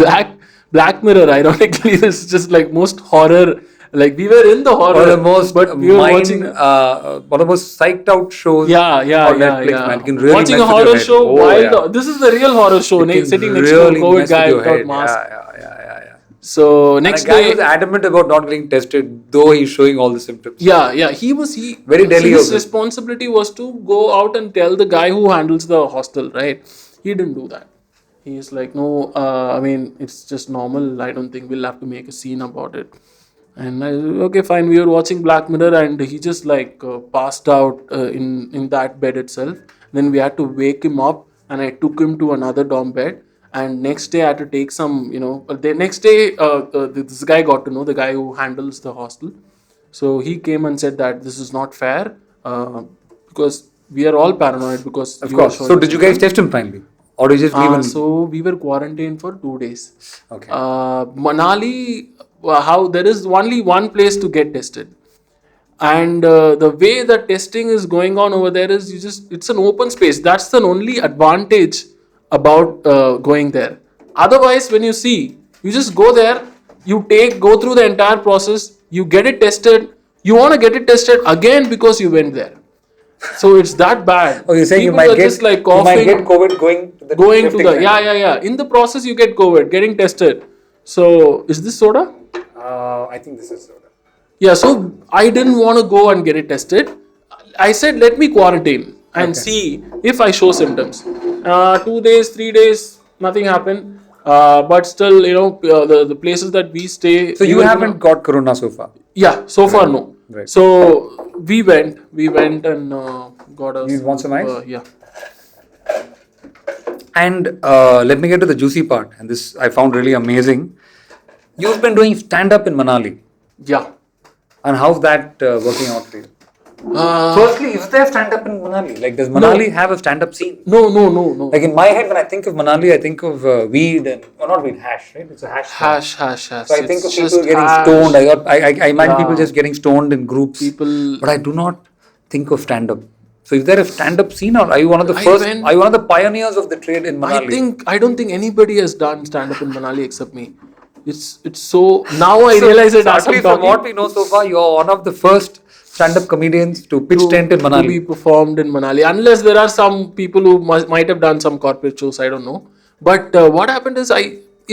Black Mirror. Ironically, this is just like most horror. Like we were in the horror, One of the most but we were watching. one of the most psyched out shows Yeah, on Netflix, yeah. man. It can really Watching mess a with your horror head. show Oh, while yeah. this is the real horror show. It can Sitting next really to a COVID mess guy with your without head. mask. Yeah. So And next a guy day, was adamant about not getting tested, though he's showing all the symptoms. yeah. He Very Delhi His of it. responsibility was to go out and tell the guy who handles the hostel, right? He didn't do that. He's like, no, I mean, it's just normal. I don't think we'll have to make a scene about it. And I, okay, fine. We were watching Black Mirror, and he just like passed out in that bed itself. Then we had to wake him up, and I took him to another dorm bed. And next day, I had to take some, the next day, this guy got to know, the guy who handles the hostel. So he came and said that this is not fair, because we are all paranoid because Of you are course. So showing did you guys test him finally, or did you just leave him? so we were quarantined for 2 days. Okay. Manali, how there is only one place to get tested, and the way the testing is going on over there is it's an open space. That's the only advantage about going there. Otherwise, when you just go there, go through the entire process, you get it tested. You want to get it tested again because you went there. So it's that bad. Oh, you're saying People you might are get just like you might coughing, get COVID going to lifting the time. In the process you get COVID, getting tested. So is this soda? I think this is soda. Yeah, so I didn't want to go and get it tested. I said let me quarantine and Okay. see if I show symptoms. 2 days, 3 days, nothing happened. But still, the places that we stay. So you haven't got corona so far. Yeah, so far no. Right. So we went and got a. You want some ice? Yeah. And let me get to the juicy part. And this I found really amazing. You've been doing stand up in Manali. Yeah. And how's that working out for you? Uh, Firstly, is there stand up in Manali? Like, does Manali have a stand up scene? no. Like, in my head, when I think of Manali, I think of weed and, well, not weed, hash, right? It's a hash. Hash. So I think of It's people just getting hash. stoned. I imagine Yeah. people just getting stoned in groups. People. But I do not think of stand up. So is there a stand up scene, or are you one of the I first? went- Are you one of the pioneers of the trade in Manali? I don't think anybody has done stand up in Manali except me. It's so now I realize it So as at I'm least from talking. what we know so far, you're one of the first stand-up comedians to pitch tent in To be Manali. performed in Manali, unless there are some people who might have done some corporate shows. I don't know. But what happened is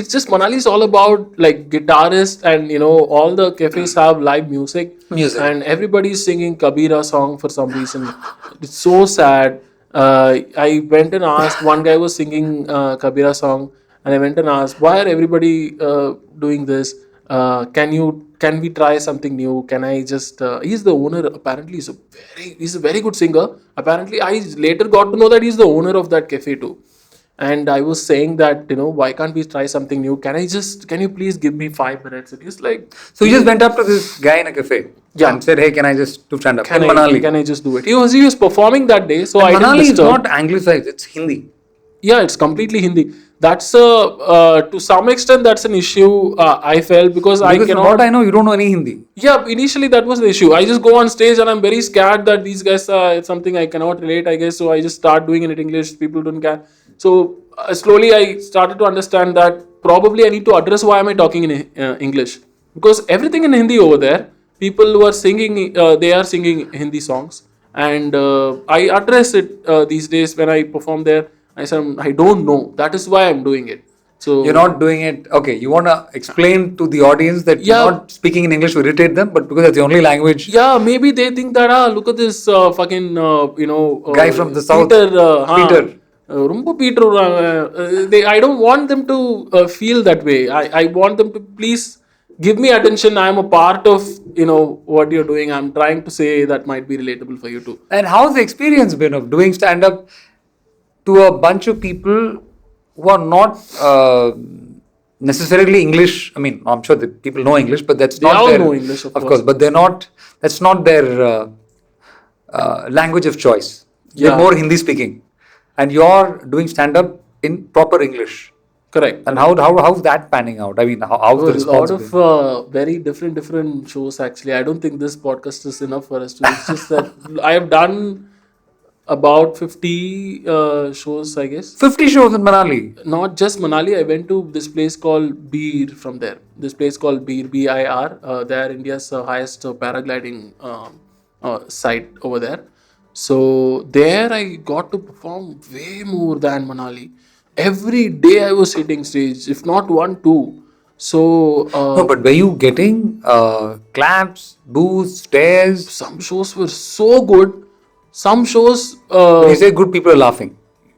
it's just Manali is all about like guitarists, and all the cafes have live music. Music. And everybody's singing Kabira song for some reason. It's so sad. I went and asked, one guy was singing Kabira song, and I went and asked, why are everybody doing this? Can we try something new? Can I just he's the owner, apparently he's a very good singer. Apparently I later got to know that he's the owner of that cafe too. And I was saying that, why can't we try something new? Can you please give me 5 minutes? And he's like, So you just went up to this guy in a cafe Yeah. and said, "Hey, can I just do stand-up in can Manali?" I just do it? He was performing that day, so I And didn't Manali is disturb. not anglicized; it's Hindi. Yeah, it's completely Hindi. That's to some extent that's an issue. I felt because I Because from cannot. what I know, you don't know any Hindi. Yeah, initially that was the issue. I just go on stage and I'm very scared that these guys it's something I cannot relate, I guess. So I just start doing it in English. People don't care. So slowly I started to understand that probably I need to address why am I talking in English, because everything in Hindi over there, people who are singing, they are singing Hindi songs, and I address it these days when I perform there. I said I don't know. That is why I'm doing it. So You're not doing it. Okay, you want to explain to the audience that Yeah. you're not speaking in English to irritate them, but because that's the only language. Yeah, maybe they think that look at this fucking Guy from the south, Peter. Peter. ரொம்ப Peter. I don't want them to feel that way. I want them to please give me attention. I am a part of what you're doing. I'm trying to say that might be relatable for you too. And how's the experience been of doing stand-up to a bunch of people who are not necessarily English? I mean, I'm sure that people know English, but that's They not all their, know English, of course, course. but they're not. That's not their language of choice. They're Yeah. more Hindi speaking, and you're doing stand-up in proper English. Correct. And how's that panning out? I mean, how's the A response lot of been? very different shows actually. I don't think this podcast is enough for us to. It's just that I have done about 50 shows, I guess. 50 shows in Manali. Not just Manali. I went to this place called Beer from there. This place called Beer, BIR. They are India's highest paragliding site over there. So there I got to perform way more than Manali. Every day I was hitting stage, if not one, two. So No, but were you getting claps, boos, stares? some shows were so good. Some shows. When you say good, people are laughing.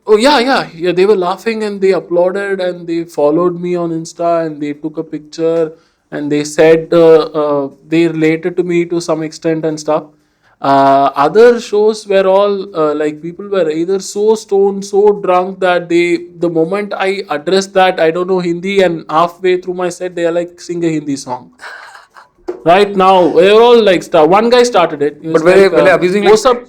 Oh yeah. They were laughing and they applauded and they followed me on Insta and they took a picture and they said they related to me to some extent and stuff. Other shows were all like people were either so stoned, so drunk that the moment I addressed that I don't know Hindi and halfway through my set they are like sing a Hindi song. Right now they're all like one guy started it. He was But were like, they abusing like what's up?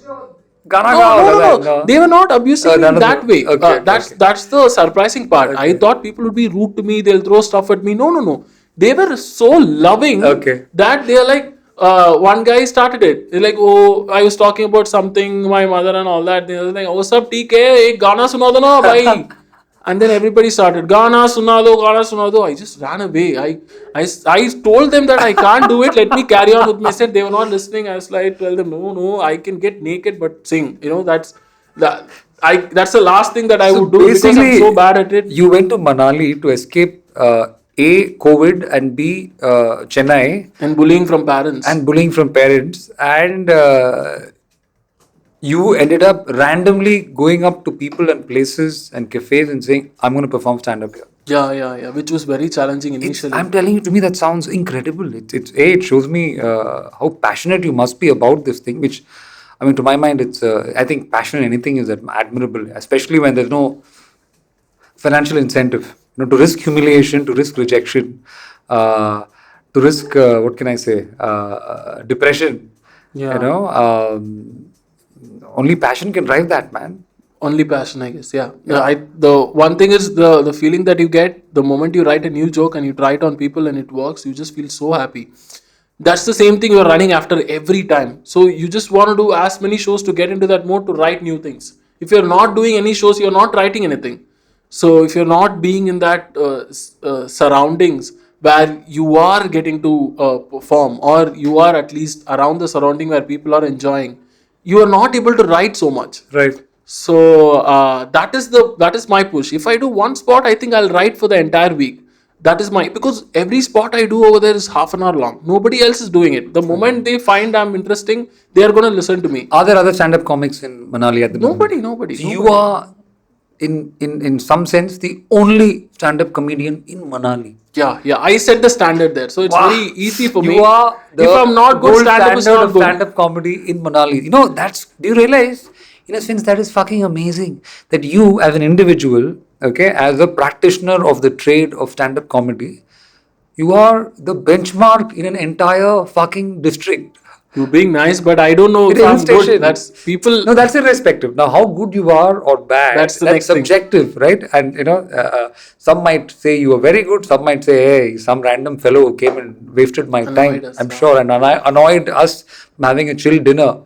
Gana No, gao no, like no, that? no. No. They were not abusing me None in of that them. way. Okay, That's okay. that's the surprising part. I Okay. thought people would be rude to me. They'll throw stuff at me. No, no, no. They were so loving Okay. that they're like. One guy started it. They're like, oh, I was talking about something, my mother and all that. They were like, oh, sab theek hai, ek gana suna do na, bhai. And then everybody started, Gana Sunado, Gana Sunado. I just ran away. I told them that I can't do it. Let me carry on with my set. They were not listening. I was like, tell them, no, I can get naked but sing. That's the last thing that I So would do because I'm basically, so bad at it. you went to Manali to escape A, COVID, and B, Chennai, And bullying from parents. and bullying from parents, and you ended up randomly going up to people and places and cafes and saying, I'm going to perform stand up here. Yeah. Which was very challenging initially. I'm telling you, to me, that sounds incredible. It shows me how passionate you must be about this thing, which, I mean, to my mind, I think passion in anything is admirable, especially when there's no financial incentive, to risk humiliation, to risk rejection, to risk, what can I say, depression, Yeah. Only passion can drive that, man. Only passion, I guess. Yeah. The one thing is the feeling that you get the moment you write a new joke and you try it on people and it works, you just feel so happy. That's the same thing you're running after every time. So you just want to do as many shows to get into that mode to write new things. If you're not doing any shows, you're not writing anything. So if you're not being in that surroundings where you are getting to perform, or you are at least around the surrounding where people are enjoying, you are not able to write so much. Right. So that is my push. If I do one spot, I think I'll write for the entire week. That is because every spot I do over there is half an hour long. Nobody else is doing it. The moment they find I'm interesting, they are going to listen to me. Are there other stand-up comics in Manali at the moment? Nobody. So you are, in some sense, the only stand-up comedian in Manali. Yeah. I set the standard there, so it's Wow. very easy for me. You are the If I'm not good, gold stand-up is standard not of good. stand-up comedy in Manali. Do you realize, in a sense, that is fucking amazing. That you, as an individual, okay, as a practitioner of the trade of stand-up comedy, you are the benchmark in an entire fucking district. You're being nice, but I don't know It if is I'm station. good. That's people. No, that's irrespective. Now, how good you are or bad, That's the next thing. subjective, right? And some might say you are very good. Some might say, hey, some random fellow who came and wasted my Annoyed time. us, I'm yeah. sure, and annoyed us from having a chill dinner.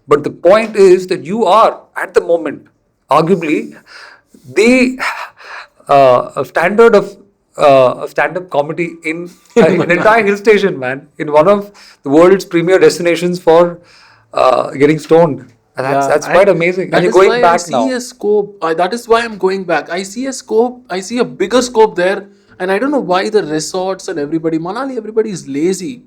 But the point is that you are at the moment, arguably, the standard of stand-up comedy in an entire hill station, man. In one of the world's premier destinations for getting stoned. And that's quite amazing. And you're going back now. I see a scope. That is why I'm going back. I see a scope. I see a bigger scope there, and I don't know why the resorts and Manali, everybody is lazy.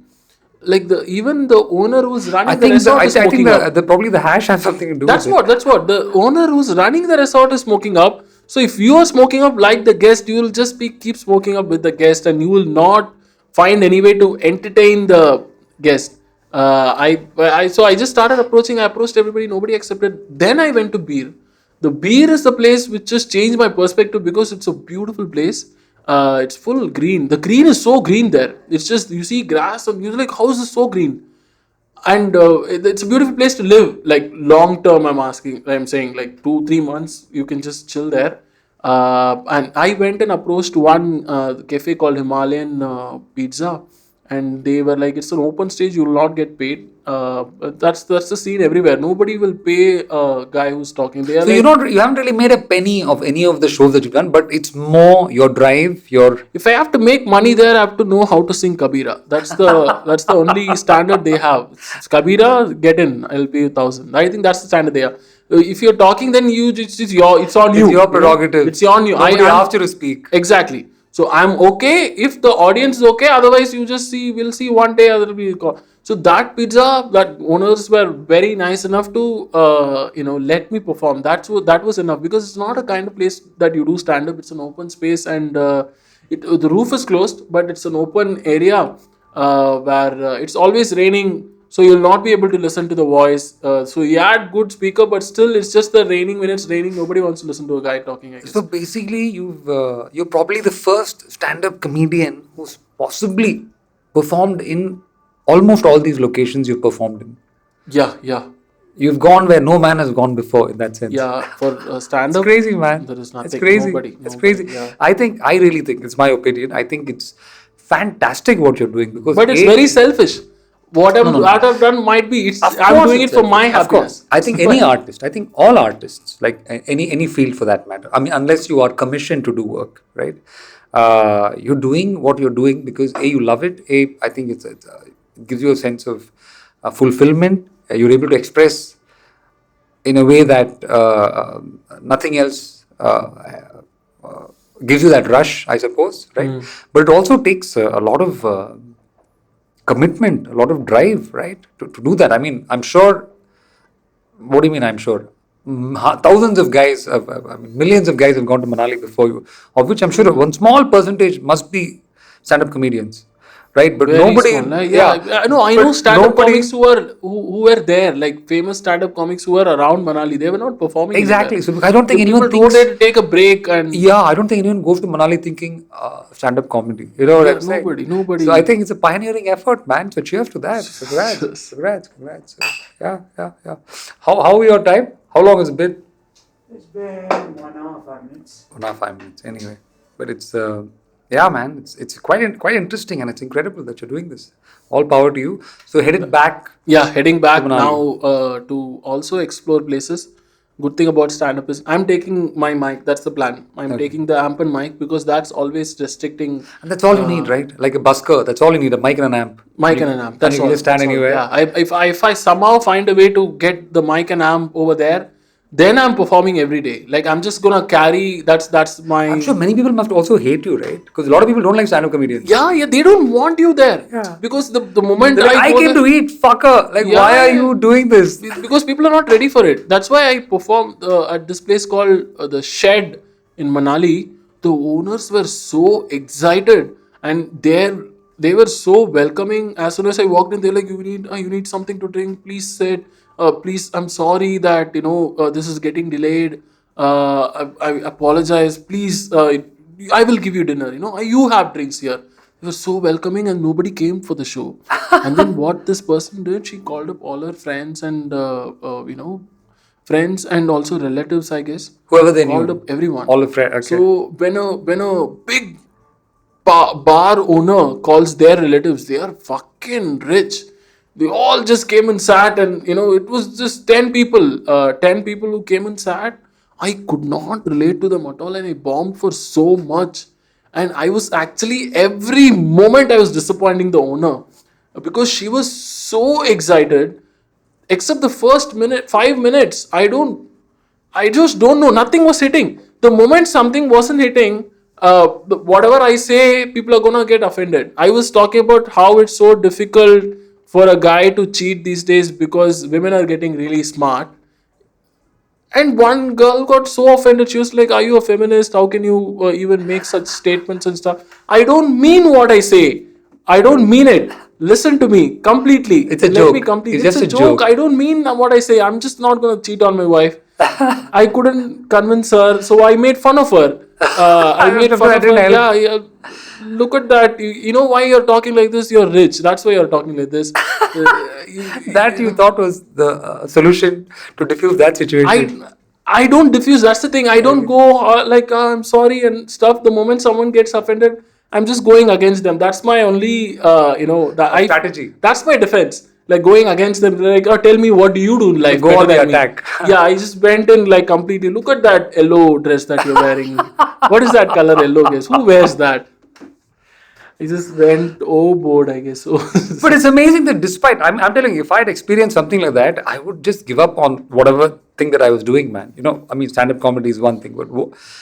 Like even the owner who's running I the think resort is smoking up. probably the hash has something to do That's with it. That's what the owner who's running the resort is smoking up. So if you are smoking up like the guest, you will just keep smoking up with the guest, and you will not find any way to entertain the guest. So I just started approaching. I approached everybody. Nobody accepted. Then I went to beer. The beer is the place which just changed my perspective because it's a beautiful place. It's full green. The green is so green there. It's just you see grass and you're like, how is this so green? And it's a beautiful place to live, like long term. I'm saying like 2-3 months you can just chill there. And I went and approached one cafe called Himalayan Pizza, and they were like, it's an open stage, you will not get paid. That's the scene everywhere. Nobody will pay a guy who's talking. They are So like, you haven't really made a penny of any of the shows that you've done, but it's more your drive, your if I have to make money there, I have to know how to sing Kabira. That's the only standard they have. It's Kabira, get in. I'll pay you 1,000. I think that's the standard they have. If you're talking, then it's on you. it's your prerogative. It's on you. Nobody I'm- asked you to speak. Exactly. So I'm okay if the audience is okay. Otherwise, we'll see one day. Other will be. So that pizza, that owners were very nice enough to let me perform. That was enough, because it's not a kind of place that you do stand up. It's an open space, and the roof is closed, but it's an open area where it's always raining, so you'll not be able to listen to the voice. So you had good speaker, but still it's just the raining. When it's raining, nobody wants to listen to a guy talking, I guess. So basically, you're probably the first stand-up comedian who's possibly performed in almost all these locations you've performed in. Yeah. You've gone where no man has gone before, in that sense. Yeah, for stand up, It's crazy, man. there is nothing. It's crazy. Nobody, It's crazy. yeah. I really think, it's my opinion, I think it's fantastic what you're doing, because But it's very selfish. What I've done might be, I'm doing it for my Of course. happiness. I think any artist, I think all artists, like any field for that matter. I mean, unless you are commissioned to do work, right? You're doing what you're doing because A, you love it. I think it gives you a sense of fulfillment. You're able to express in a way that nothing else gives you that rush, I suppose, right? But it also takes a lot of commitment, a lot of drive, right, to do that. I mean, I'm sure. What do you mean? I'm sure. Thousands of guys, I mean, millions of guys have gone to Manali before you, of which I'm sure one small percentage must be stand-up comedians, right? But Very nobody, small, I know But stand-up nobody- comics who were there, like famous stand-up comics who were around Manali. They were not performing Exactly. anywhere. So I don't think The anyone people go thinks. there to take a break, and Yeah, I don't think anyone goes to Manali thinking stand-up comedy. You know what Yeah, I'm saying? nobody. So I think it's a pioneering effort, man. So cheers to that. Congrats. Yeah. How are your time? How long has it been? It's been 1 hour, 5 minutes. 1 hour, 5 minutes. Anyway, but it's yeah, man. It's quite interesting, and it's incredible that you're doing this. All power to you. So headed back. yeah, heading back To Manali. now to also explore places. Good thing about stand-up is I'm taking my mic. That's the plan. I'm taking the amp and mic, because that's always restricting. And that's all you need, right? Like a busker. That's all you need. A mic and an amp. Mic and an amp. That's you all. can just stand That's all. anywhere. Yeah. If I somehow find a way to get the mic and amp over there, then I'm performing every day. Like I'm just gonna carry. That's my. I'm sure many people must also hate you, right? Because a lot of people don't like stand-up comedians. Yeah. They don't want you there. Yeah. Because the moment They're like, I go came there- to eat, fucker. Like, why are you doing this? Because people are not ready for it. That's why I performed at this place called the Shed in Manali. The owners were so excited, and they were so welcoming. As soon as I walked in, they're like, you need something to drink, please sit. Please, I'm sorry that this is getting delayed. I apologize. Please, I will give you dinner. You have drinks here. They were so welcoming, and nobody came for the show. And then what this person did, she called up all her friends and friends and also relatives, I guess. Whoever they Called knew. up everyone. All the friends. Okay. So when a big bar owner calls their relatives, they are fucking rich. They all just came and sat, and it was just 10 people. 10 people who came and sat. I could not relate to them at all, and I bombed for so much. And I was actually, every moment I was disappointing the owner, because she was so excited. Except the first 5 minutes, I just don't know. Nothing was hitting. The moment something wasn't hitting, whatever I say, people are gonna get offended. I was talking about how it's so difficult for a guy to cheat these days because women are getting really smart. And one girl got so offended. She was like, "Are you a feminist? How can you even make such statements and stuff?" I don't mean what I say. I don't mean it. Listen to me completely. It's a Let joke. me complete. It's It's just a a joke. joke. I don't mean what I say. I'm just not gonna cheat on my wife. I couldn't convince her, so I made fun of her. I made fun of her. didn't help. Yeah. Look at that. You know why you're talking like this? You're rich. That's why you're talking like this. That you thought was the solution to diffuse that situation. I don't diffuse. That's the thing. I don't go like I'm sorry and stuff. The moment someone gets offended, I'm just going against them. That's my only Strategy. That's my defense. Like going against them. They're like, oh, tell me, what do you do in life? Go better on the than me?" attack. Yeah, I just went in like completely. Look at that yellow dress that you're wearing. What is that color yellow, guys? Who wears that? I just went overboard, I guess. So But it's amazing that despite, I'm telling you, if I had experienced something like that, I would just give up on whatever thing that I was doing, man. I mean, stand-up comedy is one thing, but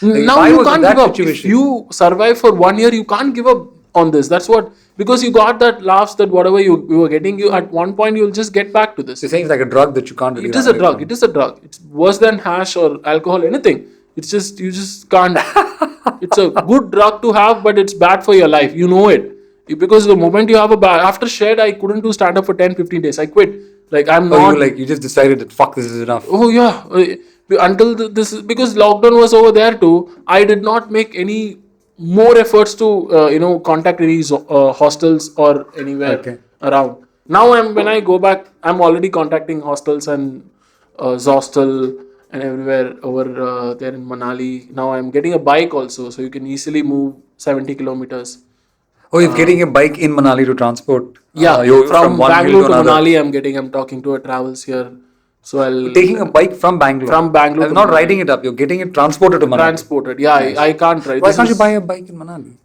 if now I you was in can't that give up. If situation, you survive for 1 year, you can't give up on this. That's what, because you got that laughs, that whatever you were getting, you at one point you'll just get back to this. You're saying it's like a drug that you can't really It is run a away drug. from. It is a drug. It's worse than hash or alcohol, anything. It's just, you just can't. It's a good drug to have, but it's bad for your life. You know it. Because the moment you have a bad, after Shed, I couldn't do stand up for 10-15 days. I quit. Like, I'm Oh, not. you just decided that fuck, this is enough. Oh yeah, until this is because lockdown was over there too. I did not make any more efforts to contact any hostels or anywhere Okay. around. Now when I go back, I'm already contacting hostels and Zostel and everywhere over there in Manali. Now I'm getting a bike also, so you can easily move 70 kilometers. Oh, you're getting a bike in Manali to transport. Yeah, you from one hill Bangalore to another. Manali, I'm talking to a travels here. So I'll Taking a bike from Bangalore. From Bangalore I'm to not Manali. riding it up. You're getting it transported to Manali. Transported. Yeah, I can't ride. Why can't you buy a bike in Manali?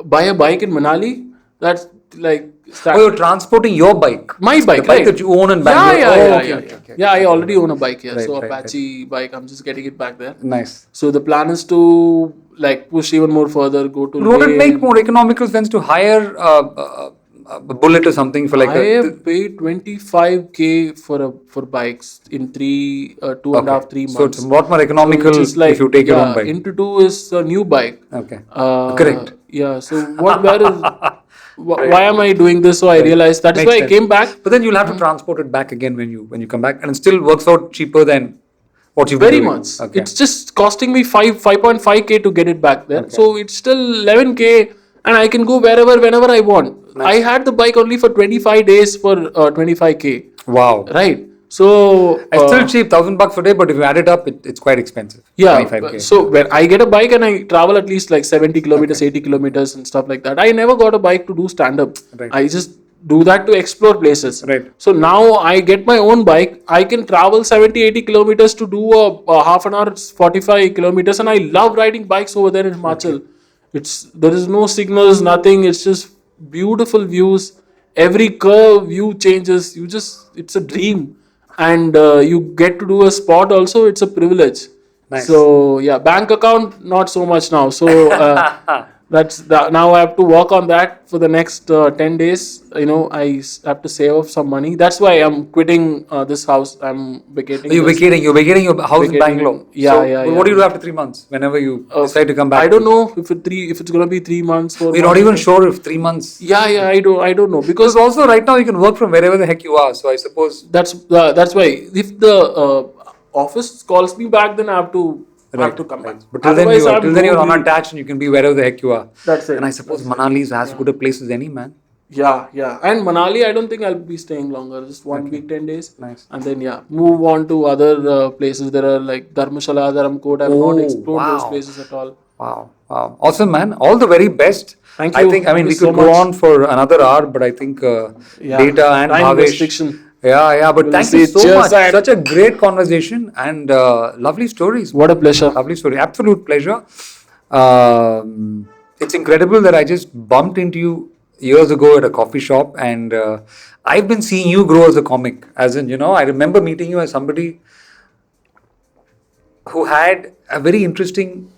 Buy a bike in Manali? That's like Oh, you're transporting your bike. my bike, The bike right? that you own in Bangalore. Yeah. Yeah, I already own a bike here. Right, So right, Apache bike, I'm just getting it back there. Nice. So the plan is to like push even more further, go to Would it Leh. make more economical sense to hire a bullet or something for like I have paid 25K for bikes in 2.5-3 months. So it's a lot more economical which is like, if you take your own bike. Into 2 is a new bike. Okay. Correct. Yeah. So where is why am I doing this? So I realized that is Makes why sense. I came back. But then you'll have to transport it back again when you come back, and it still works out cheaper than what you've been Very doing. much. Okay. It's just costing me 5.5K to get it back there. So it's still 11K, and I can go whenever I want. I had the bike only for 25 days for 25K. Wow. Right. So It's still cheap, $1,000 a day, but if you add it up, it's quite expensive. yeah. 25K. So when I get a bike and I travel at least like 70 kilometers, 80 kilometers and stuff like that. I never got a bike to do stand up. Right. I just do that to explore places. Right. So now I get my own bike. I can travel 70, 80 kilometers to do a half an hour, 45 kilometers. And I love riding bikes over there in Himachal. There is no signals, nothing. It's just beautiful views. Every curve view changes. It's a dream. And you get to do a spot also. It's a privilege. Nice. So yeah, bank account, not so much now. So now I have to work on that for the next 10 days. I have to save up some money. That's why I'm quitting this house. I'm vacating. You're vacating your house in Bangalore. Yeah, so yeah. What do you do after 3 months? Whenever you decide to come back? I don't know if it's gonna be 3 months. 4 You're not even sure if 3 months. Yeah. I don't know, because Because also right now you can work from wherever the heck you are. So I suppose. that's why if the office calls me back, then I have to come back. But till Otherwise, then you're unattached and you can be wherever the heck you are. That's it. And I suppose Manali is as good a place as any, man. Yeah. And Manali, I don't think I'll be staying longer. Just 1 week, 10 days. Nice. And then move on to other places. There are like Dharmashala, Dharamkot. I've not explored those places at all. Wow. Awesome, man. All the very best. Thank you. I mean, we Thank you could so go much. on for another hour, but I think data and Time Bhavesh. restriction. Yeah. But thank you so Cheers, much. and- Such a great conversation and lovely stories. What a pleasure. Lovely story. Absolute pleasure. It's incredible that I just bumped into you years ago at a coffee shop, and I've been seeing you grow as a comic. As in, I remember meeting you as somebody who had a very interesting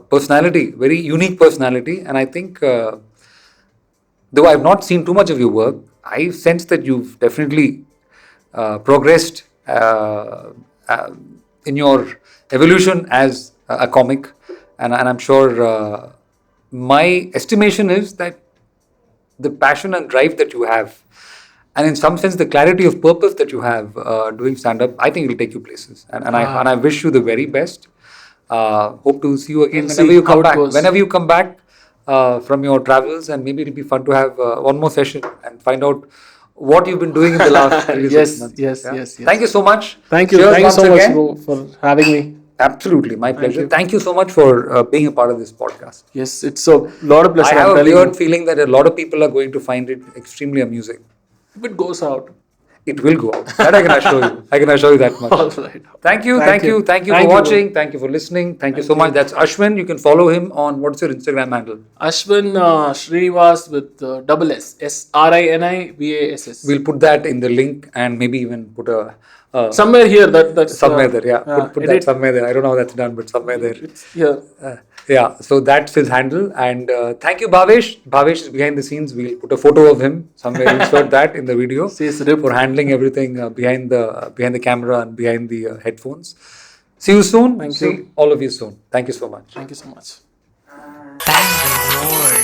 personality, very unique personality, and I think, though I've not seen too much of your work, I sense that you've definitely progressed in your evolution as a comic, and I'm sure my estimation is that the passion and drive that you have, and in some sense the clarity of purpose that you have doing stand-up, I think it will take you places, and I wish you the very best. Hope to see you again We'll whenever see you how come it back. goes. Whenever you come back from your travels, and maybe it'll be fun to have one more session and find out what you've been doing in the last 3 Yes, 6 months. yes. Thank you so much. Thank you. Cheers Thank you once so much, again. bro, for having me. Absolutely, my pleasure. you. Thank you so much for being a part of this podcast. Yes, it's a lot of pleasure. I have I'm a telling weird you. feeling that a lot of people are going to find it extremely amusing. If it goes out. It will go out. That I can assure you. I can assure you that much. All right. Thank you Thank you. for Thank you, watching. Thank you for listening. Thank you so much. That's Ashwin. You can follow him on, what's your Instagram handle? Ashwin Srinivas with double S. Srinivas. We'll put that in the link and maybe even put a Somewhere here. That's somewhere there. Yeah, put that edit. somewhere there. I don't know how that's done, but somewhere there. It's here. Yeah, so that's his handle. And thank you, Bhavesh. Bhavesh is behind the scenes. We'll put a photo of him somewhere. Insert that in the video Says rip. for handling everything behind the camera and behind the headphones. See you soon. Thank See you. all of you soon. Thank you so much. Thank you so much. Bangalored.